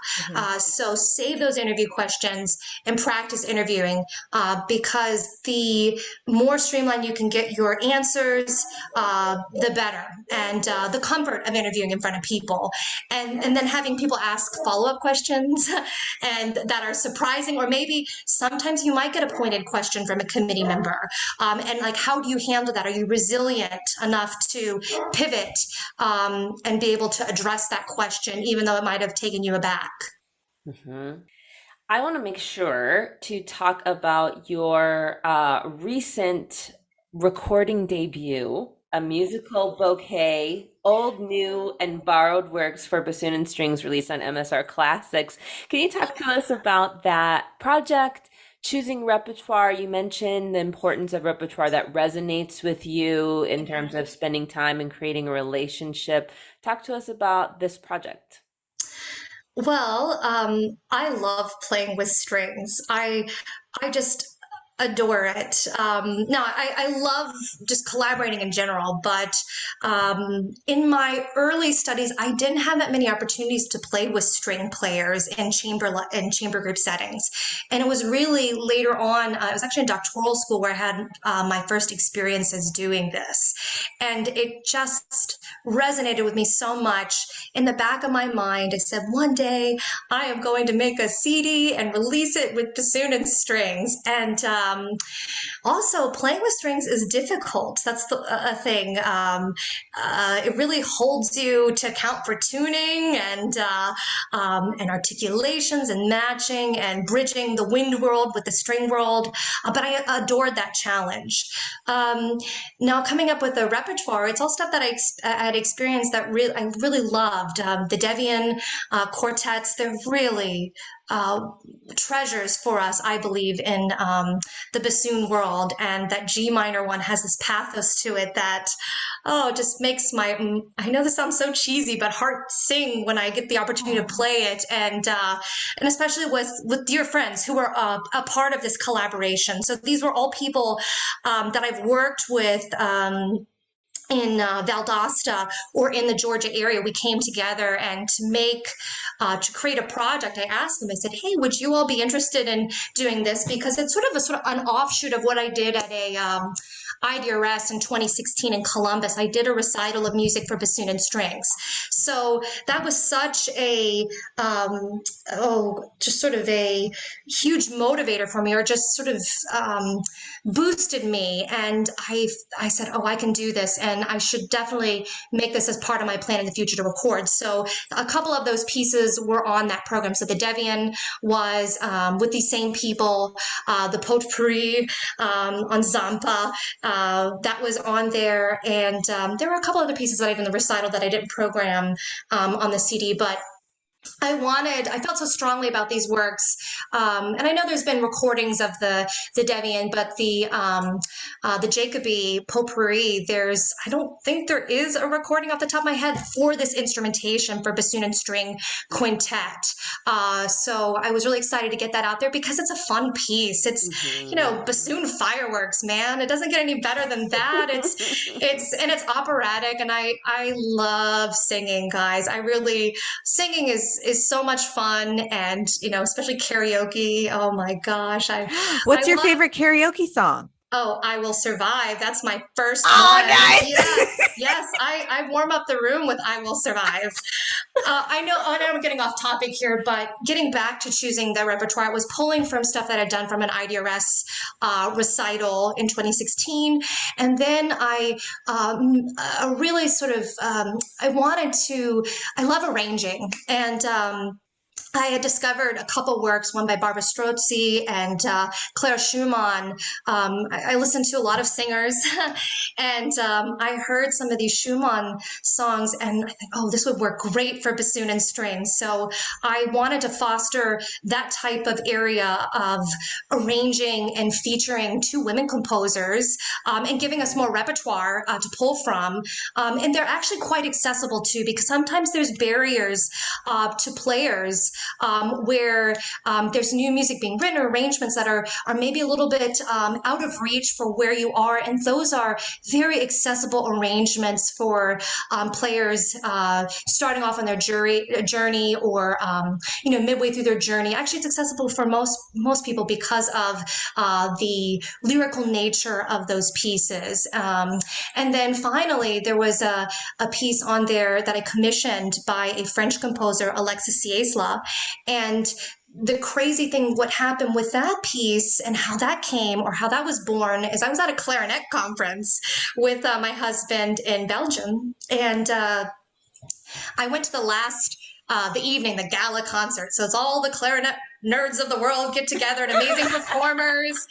So save those interview questions and practice interviewing, because the more streamlined you can get your answers, the better. And the comfort of interviewing in front of people, and then having people ask follow-up questions and that are surprising, or maybe sometimes you might get a pointed question from a committee member, and like, how do you handle that? Are you resilient enough to pivot and be able to address that question, even though it might have taken you aback? I want to make sure to talk about your recent recording debut, a musical bouquet, old, new, and borrowed works for bassoon and strings, released on MSR Classics. Can you talk to us about that project? Choosing repertoire, you mentioned the importance of repertoire that resonates with you in terms of spending time and creating a relationship. Talk to us about this project. Well, I love playing with strings. I just adore it. No, I love just collaborating in general, but in my early studies, I didn't have that many opportunities to play with string players in chamber group settings. And it was really later on, it was actually in doctoral school where I had my first experiences doing this. And it just resonated with me so much. In the back of my mind, I said, one day I am going to make a CD and release it with bassoon and strings. And also, playing with strings is difficult. That's a thing. It really holds you to account for tuning and articulations and matching and bridging the wind world with the string world. But I adored that challenge. Now, coming up with a repertoire, it's all stuff that I had experienced that I really loved. The Devian quartets, they're really treasures for us, I believe, in the bassoon world. And that G minor one has this pathos to it that oh, it just makes my, I know this sounds so cheesy, but heart sing when I get the opportunity to play it. And especially with dear friends who are a part of this collaboration. So these were all people that I've worked with, in Valdosta or in the Georgia area. We came together and to create a project. I asked them, I said, hey, would you all be interested in doing this? Because it's sort of an offshoot of what I did at a IDRS in 2016 in Columbus. I did a recital of music for bassoon and strings. So that was such a, just sort of a huge motivator for me, or just sort of boosted me. And I said, oh, I can do this. And I should definitely make this as part of my plan in the future to record. So a couple of those pieces were on that program. So the Devian was with these same people, the Potpourri on Zampa, that was on there. And there were a couple other pieces that I did in the recital that I didn't program on the CD, but I felt so strongly about these works. And I know there's been recordings of the Devian, but the Jacoby Potpourri, I don't think there is a recording off the top of my head for this instrumentation for bassoon and string quintet. So I was really excited to get that out there because it's a fun piece. It's, bassoon fireworks, man. It doesn't get any better than that. It's operatic, and I love singing, guys. Singing is so much fun, and especially karaoke. Oh my gosh. What's your favorite karaoke song? Oh, I Will Survive. That's my first one. Nice. Yes. I warm up the room with I Will Survive. I know I'm getting off topic here, but getting back to choosing the repertoire, I was pulling from stuff that I'd done from an IDRS recital in 2016. And then I really sort of, I love arranging. And I had discovered a couple works, one by Barbara Strozzi and Clara Schumann. I listened to a lot of singers, and I heard some of these Schumann songs, and I thought, oh, this would work great for bassoon and strings. So I wanted to foster that type of area of arranging and featuring two women composers, and giving us more repertoire to pull from. And they're actually quite accessible too, because sometimes there's barriers to players where there's new music being written, or arrangements that are maybe a little bit out of reach for where you are. And those are very accessible arrangements for players starting off on their journey, or midway through their journey. Actually, it's accessible for most people because of the lyrical nature of those pieces. And then finally, there was a piece on there that I commissioned by a French composer, Alexis Ciesla. And the crazy thing, what happened with that piece and how that came, or how that was born, is I was at a clarinet conference with my husband in Belgium. And I went to the evening, the gala concert. So it's all the clarinet nerds of the world get together and amazing performers.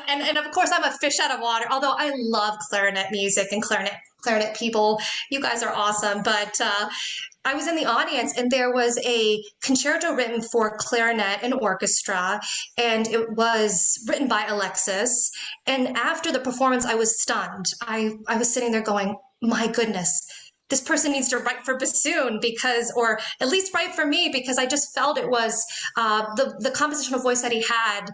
And of course, I'm a fish out of water, although I love clarinet music and clarinet people. You guys are awesome. But I was in the audience, and there was a concerto written for clarinet and orchestra, and it was written by Alexis. And after the performance, I was stunned. I was sitting there going, my goodness, this person needs to write for bassoon, or at least write for me, because I just felt it was the composition of voice that he had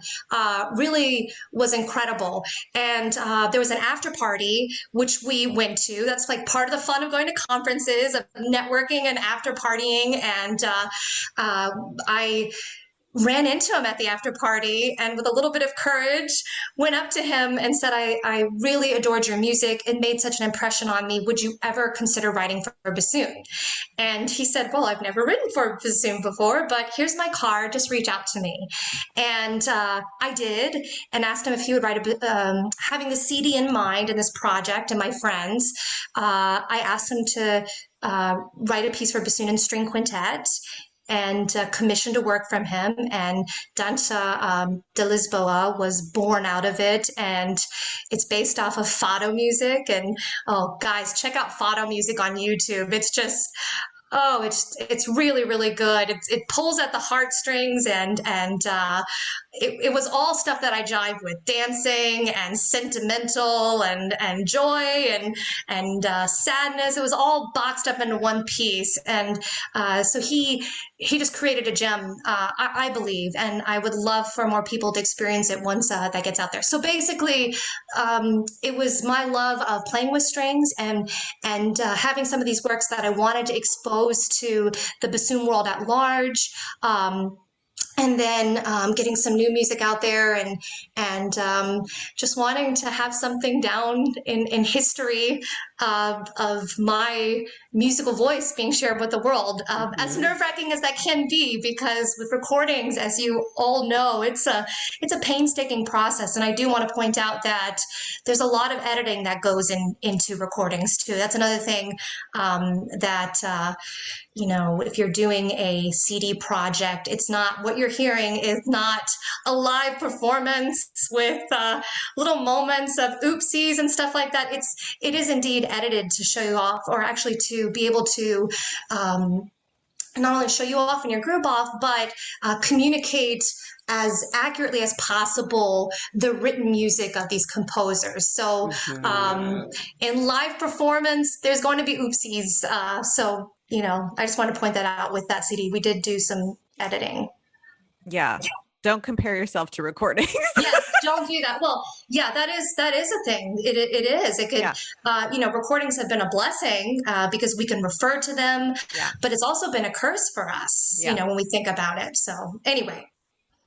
really was incredible. And there was an after party, which we went to. That's like part of the fun of going to conferences, of networking and after partying. And I ran into him at the after party, and with a little bit of courage went up to him and said, I really adored your music. It made such an impression on me. Would you ever consider writing for bassoon? And he said, well, I've never written for bassoon before, but here's my card, just reach out to me. And I did, and asked him if he would write having the CD in mind in this project and my friends. I asked him to write a piece for bassoon and string quintet, and commissioned a work from him, and Dança de Lisboa was born out of it. And it's based off of fado music. And oh, guys, check out fado music on YouTube. It's just, it's really, really good. It pulls at the heartstrings, and it was all stuff that I jive with, dancing and sentimental and joy and sadness. It was all boxed up into one piece. And so he just created a gem, I believe, and I would love for more people to experience it once that gets out there. So basically, it was my love of playing with strings and having some of these works that I wanted to expose to the bassoon world at large. And then getting some new music out there and just wanting to have something down in history of my musical voice being shared with the world, as nerve-wracking as that can be, because with recordings, as you all know, it's a painstaking process. And I do want to point out that there's a lot of editing that goes into recordings too. That's another thing that if you're doing a CD project, it's not, what you're hearing is not a live performance with little moments of oopsies and stuff like that. It is indeed edited to show you off, or actually to be able to not only show you off in your group off, but communicate as accurately as possible the written music of these composers. So in live performance, there's going to be oopsies. So I just want to point that out with that CD. We did do some editing. Yeah. Don't compare yourself to recordings. Yes, don't do that. Well, yeah, that is a thing. It is. It could, recordings have been a blessing because we can refer to them, but it's also been a curse for us, when we think about it. So anyway.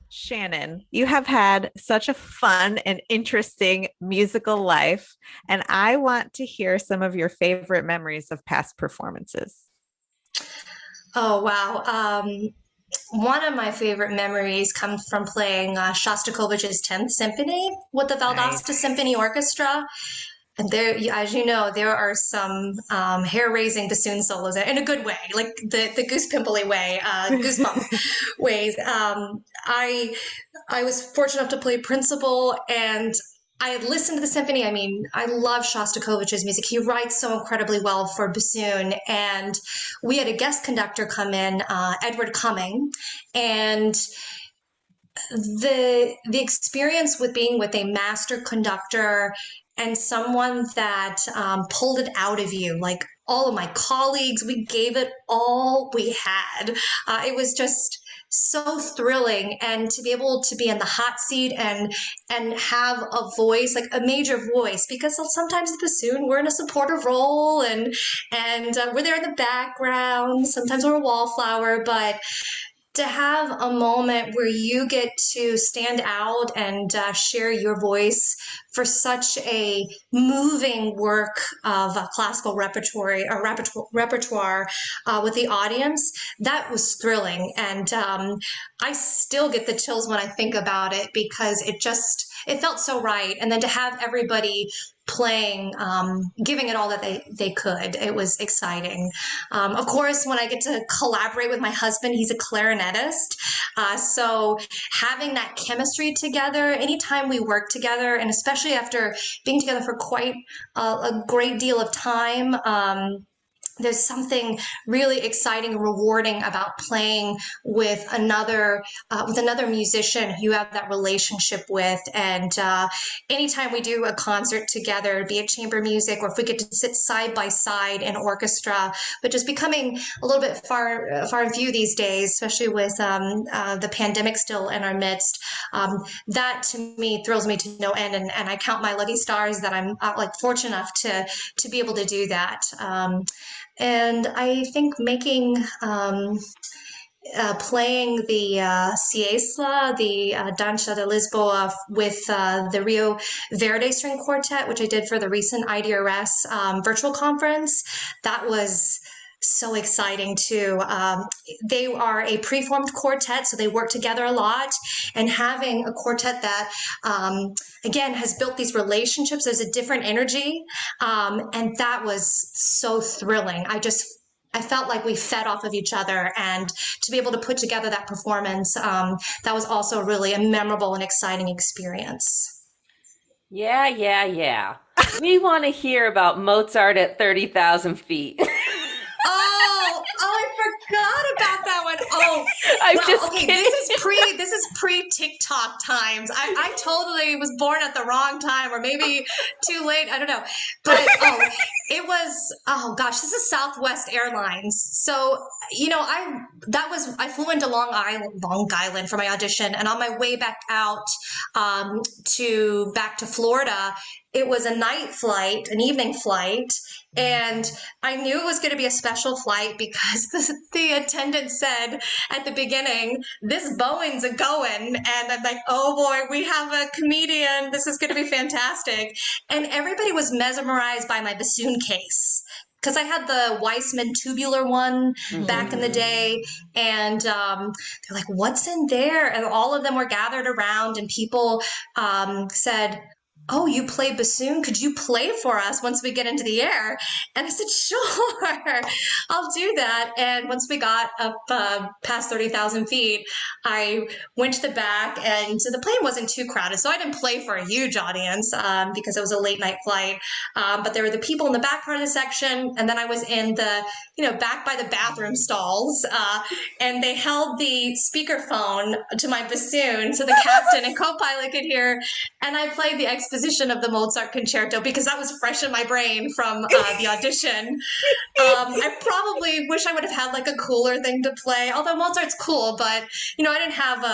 Shannon, you have had such a fun and interesting musical life, and I want to hear some of your favorite memories of past performances. Oh, wow. One of my favorite memories comes from playing Shostakovich's 10th Symphony with the Valdosta Symphony Orchestra. And there, as you know, there are some hair-raising bassoon solos in a good way, like the goose pimply way, goosebump ways. I was fortunate enough to play principal, and I had listened to the symphony. I mean, I love Shostakovich's music. He writes so incredibly well for bassoon. And we had a guest conductor come in, Edward Cumming, and the experience with being with a master conductor and someone that pulled it out of you, like all of my colleagues, we gave it all we had. It was just so thrilling, and to be able to be in the hot seat and have a voice, like a major voice, because sometimes the bassoon, we're in a supportive role and we're there in the background. Sometimes we're a wallflower, but to have a moment where you get to stand out and share your voice for such a moving work of classical repertoire with the audience, that was thrilling. And I still get the chills when I think about it, because it felt so right. And then to have everybody playing, giving it all that they could. It was exciting. Of course, when I get to collaborate with my husband, he's a clarinetist. So having that chemistry together, anytime we work together, and especially after being together for quite a great deal of time, there's something really exciting and rewarding about playing with another musician who you have that relationship with. And anytime we do a concert together, be it chamber music, or if we get to sit side by side in orchestra, but just becoming a little bit far and few these days, especially with the pandemic still in our midst, that to me thrills me to no end. And I count my lucky stars that I'm fortunate enough to be able to do that. And I think making, playing the Ciesla, the Danza de Lisboa with the Rio Verde String Quartet, which I did for the recent IDRS virtual conference, that was so exciting too. They are a preformed quartet, so they work together a lot, and having a quartet that again has built these relationships, there's a different energy, and that was so thrilling. I felt like we fed off of each other, and to be able to put together that performance, that was also really a memorable and exciting experience. Yeah. We want to hear about Mozart at 30,000 feet. Oh, I forgot about that one. Oh, This is pre TikTok times. I totally was born at the wrong time, or maybe too late. I don't know. But this is Southwest Airlines. So, I flew into Long Island for my audition, and on my way back out back to Florida, it was a night flight, an evening flight. And I knew it was going to be a special flight because the attendant said at the beginning, "This Boeing's a going." And I'm like, oh boy, we have a comedian. This is going to be fantastic. And everybody was mesmerized by my bassoon case, because I had the Weissman tubular one back in the day. And they're like, "What's in there?" And all of them were gathered around, and people said, "Oh, you play bassoon? Could you play for us once we get into the air?" And I said, "Sure, I'll do that." And once we got up past 30,000 feet, I went to the back, and so the plane wasn't too crowded. So I didn't play for a huge audience because it was a late night flight. But there were the people in the back part of the section. And then I was in the, back by the bathroom stalls. And they held the speakerphone to my bassoon so the captain and co-pilot could hear. And I played the exposition of the Mozart concerto because that was fresh in my brain from the audition. I probably wish I would have had like a cooler thing to play, although Mozart's cool, but I didn't have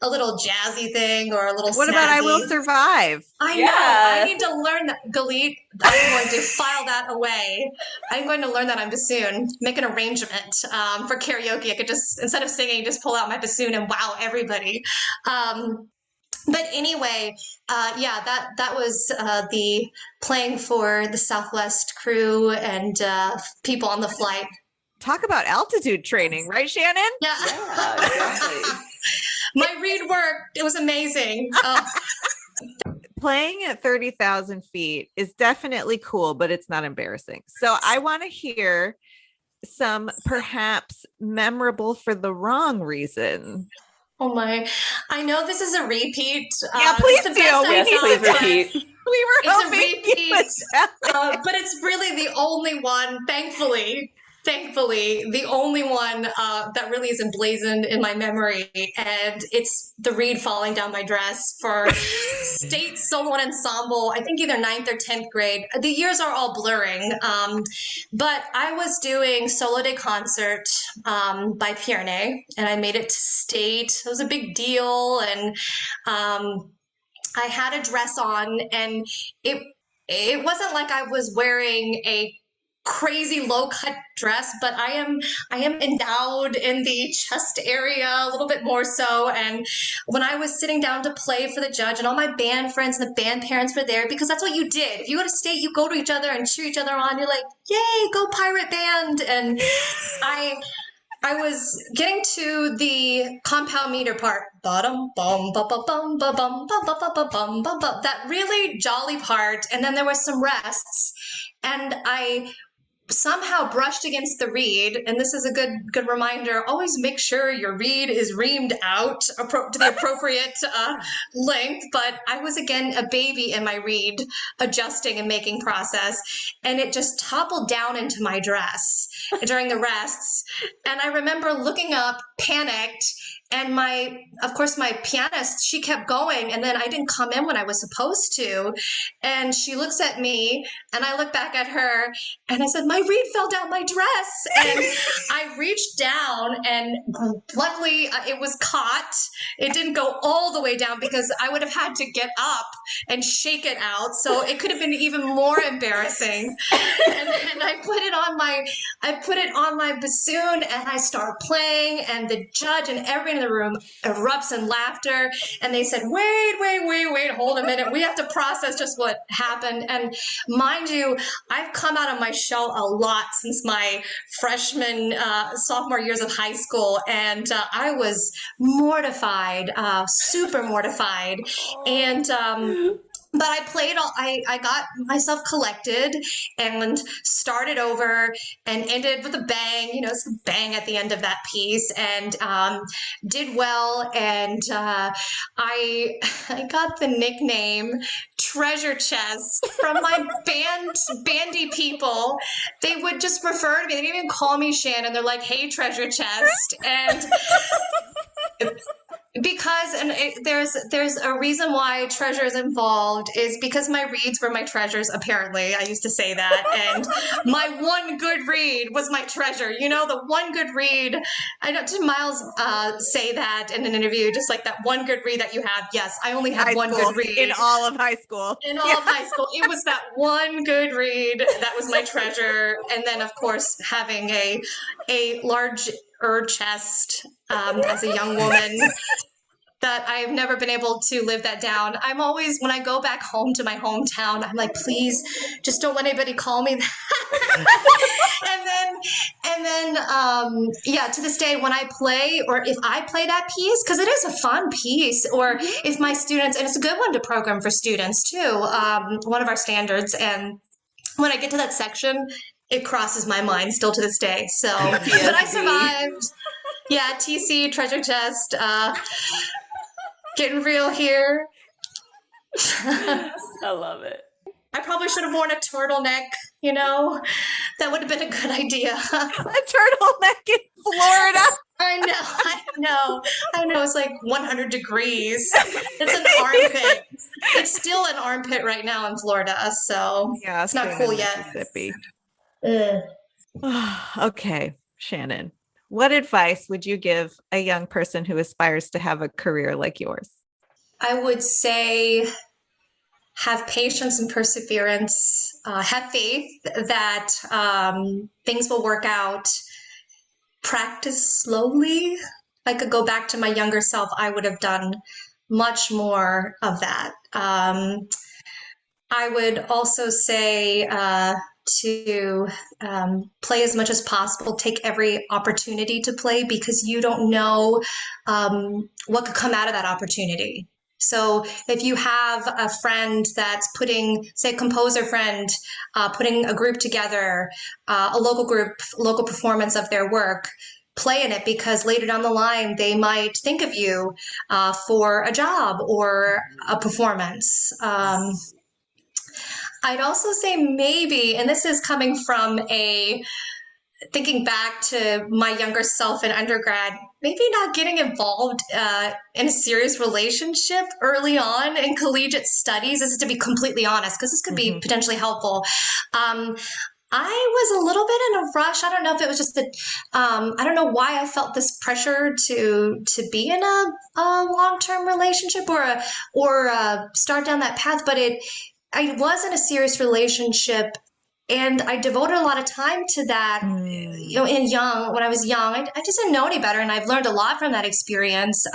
a little jazzy thing or a little What snazzy. about I Will Survive? I know. I need to learn that. Galit, I'm going to file that away. I'm going to learn that on bassoon, make an arrangement for karaoke. I could just, instead of singing, just pull out my bassoon and wow everybody. But anyway, that was the playing for the Southwest crew and people on the flight. Talk about altitude training, right, Shannon? Yeah, exactly. My reed worked. It was amazing. Playing at 30,000 feet is definitely cool, but it's not embarrassing. So I want to hear some perhaps memorable for the wrong reason. Oh my, I know this is a repeat. Yeah, please do. Please repeat. We were hoping It's a repeat, but it's really the only one, thankfully, the only one that really is emblazoned in my memory. And it's the reed falling down my dress for state solo and ensemble, I think either 9th or 10th grade. The years are all blurring. But I was doing Solo de Concert by Pierne, and I made it to state. It was a big deal. And I had a dress on, and it wasn't like I was wearing a crazy low cut dress, but I am endowed in the chest area a little bit more so. And when I was sitting down to play for the judge, and all my band friends and the band parents were there, because that's what you did. If you go to state, you go to each other and cheer each other on. You're like, "Yay, go Pirate Band!" And I was getting to the compound meter part, bottom, bum, ba, ba, bum, ba, bum, ba, ba, ba, ba, bum, ba, ba, that really jolly part. And then there were some rests, and I somehow brushed against the reed. And this is a good reminder: always make sure your reed is reamed out to the appropriate length. But I was again a baby in my reed adjusting and making process, and it just toppled down into my dress during the rests. And I remember looking up, panicked, and of course my pianist, she kept going, and then I didn't come in when I was supposed to. And she looks at me, and I look back at her, and I said, "My reed fell down my dress." And I reached down, and luckily it was caught. It didn't go all the way down, because I would have had to get up and shake it out. So it could have been even more embarrassing. And I put it on my bassoon, and I start playing, and the judge and everyone in the room erupts in laughter. And they said, wait, hold a minute. We have to process just what happened. And mind you, I've come out of my shell a lot since my freshman, sophomore years of high school. And I was mortified, super mortified. And but I played all, I got myself collected and started over and ended with a bang, it's a bang at the end of that piece, and did well. And I got the nickname Treasure Chest from my bandy people. They would just refer to me. They didn't even call me Shannon. They're like, "Hey, Treasure Chest." And because there's a reason why treasure is involved, is because my reads were my treasures. Apparently, I used to say that, and my one good read was my treasure. The one good read. I know, did Miles say that in an interview? Just like that one good read that you have. Yes, I only had one good read in all of high school. In all of high school, it was that one good read that was my treasure. And then, of course, having a large chest as a young woman, that I've never been able to live that down. I'm always, when I go back home to my hometown, I'm like, please, just don't let anybody call me that. and then, yeah, to this day, when I play, or if I play that piece, because it is a fun piece, or if my students, and it's a good one to program for students too, one of our standards, and when I get to that section, it crosses my mind still to this day. So, but I survived. Yeah, TC, Treasure Chest, getting real here. I love it. I probably should have worn a turtleneck, that would have been a good idea. A turtleneck in Florida. I know. It's like 100 degrees. It's an armpit. It's still an armpit right now in Florida, so yeah, it's not cool yet. Mississippi. Okay, Shannon, what advice would you give a young person who aspires to have a career like yours? I would say have patience and perseverance. Have faith that things will work out. Practice slowly. I could go back to my younger self. I would have done much more of that. I would also say to play as much as possible. Take every opportunity to play, because you don't know what could come out of that opportunity. So if you have a friend that's putting, say, a composer friend, putting a group together, a local group, local performance of their work, play in it, because later down the line, they might think of you for a job or a performance. I'd also say maybe, and this is coming from thinking back to my younger self in undergrad, maybe not getting involved in a serious relationship early on in collegiate studies. This is to be completely honest, because this could be potentially helpful. I was a little bit in a rush. I don't know if it was just that, I don't know why I felt this pressure to be in a long-term relationship or start down that path, but I was in a serious relationship, and I devoted a lot of time to that, when I was young. I just didn't know any better, and I've learned a lot from that experience.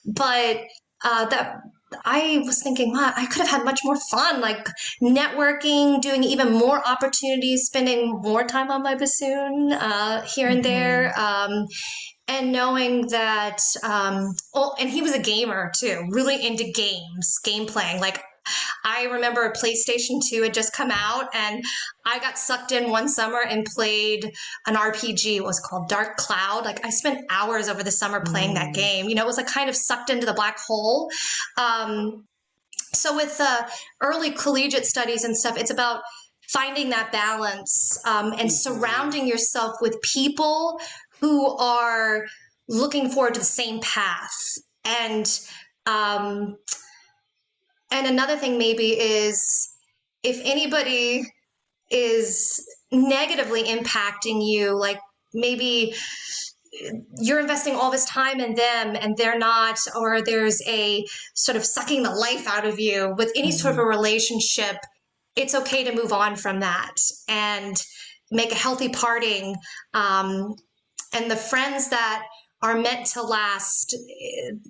But that I was thinking, wow, I could have had much more fun, like networking, doing even more opportunities, spending more time on my bassoon here and there. And knowing that, and he was a gamer too, really into game playing. Like, I remember PlayStation 2 had just come out, and I got sucked in one summer and played an RPG. It was called Dark Cloud. Like, I spent hours over the summer playing that game. It was like kind of sucked into the black hole. So with early collegiate studies and stuff, it's about finding that balance and surrounding yourself with people who are looking forward to the same path. And another thing maybe is, if anybody is negatively impacting you, like maybe you're investing all this time in them and they're not, or there's a sort of sucking the life out of you with any sort of a relationship, it's okay to move on from that and make a healthy parting. And the friends that are meant to last,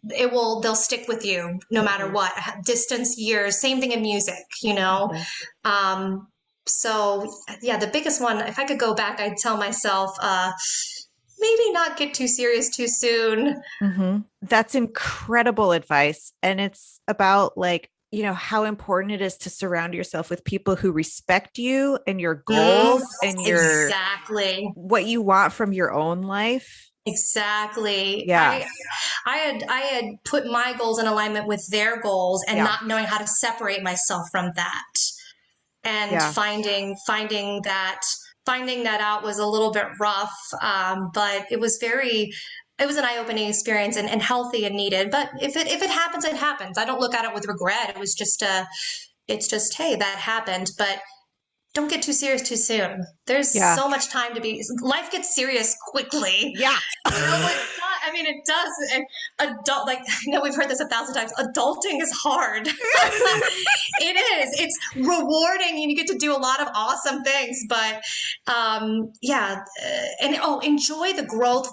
they'll stick with you no matter what. Distance, years, same thing in music, So yeah, the biggest one, if I could go back, I'd tell myself, maybe not get too serious too soon. That's incredible advice. And it's about, like, how important it is to surround yourself with people who respect you and your goals and exactly what you want from your own life. Exactly. Yeah. I had put my goals in alignment with their goals and not knowing how to separate myself from that. And finding that out was a little bit rough. But it was an eye-opening experience and healthy and needed. But if it happens, it happens. I don't look at it with regret. It was just hey, that happened. But don't get too serious too soon. There's so much time to be. Life gets serious quickly. Yeah. I mean, it does. And I know we've heard this 1,000 times. Adulting is hard. It is. It's rewarding, and you get to do a lot of awesome things. But enjoy the growth.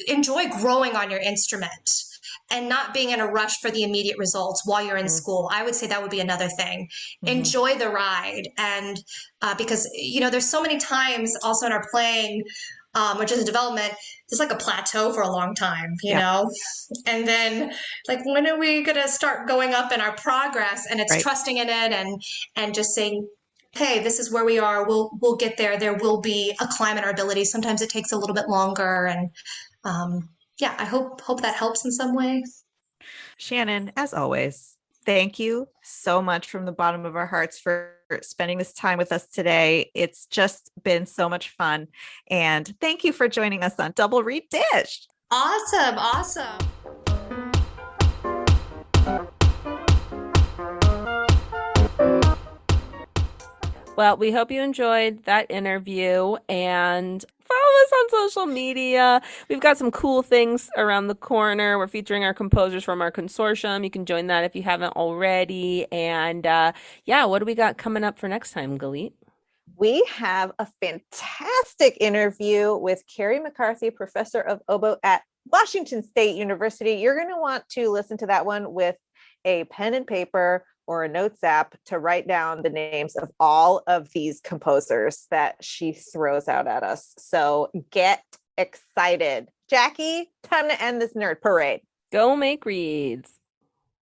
Enjoy growing on your instrument. And not being in a rush for the immediate results while you're in school. I would say that would be another thing. Enjoy the ride. And because, there's so many times also in our playing, which is a development, there's like a plateau for a long time, you know? And then like, when are we going to start going up in our progress? And it's trusting in it and just saying, hey, this is where we are. We'll get there. There will be a climb in our abilities. Sometimes it takes a little bit longer. And, I hope that helps in some way. Shannon, as always, thank you so much from the bottom of our hearts for spending this time with us today. It's just been so much fun. And thank you for joining us on Double Reed Dish. Awesome. Well, we hope you enjoyed that interview, and follow us on social media. We've got some cool things around the corner. We're featuring our composers from our consortium. You can join that if you haven't already. And what do we got coming up for next time, Galit? We have a fantastic interview with Carrie McCarthy, professor of oboe at Washington State University. You're going to want to listen to that one with a pen and paper or a notes app to write down the names of all of these composers that she throws out at us. So get excited. Jackie, time to end this nerd parade. Go make reads.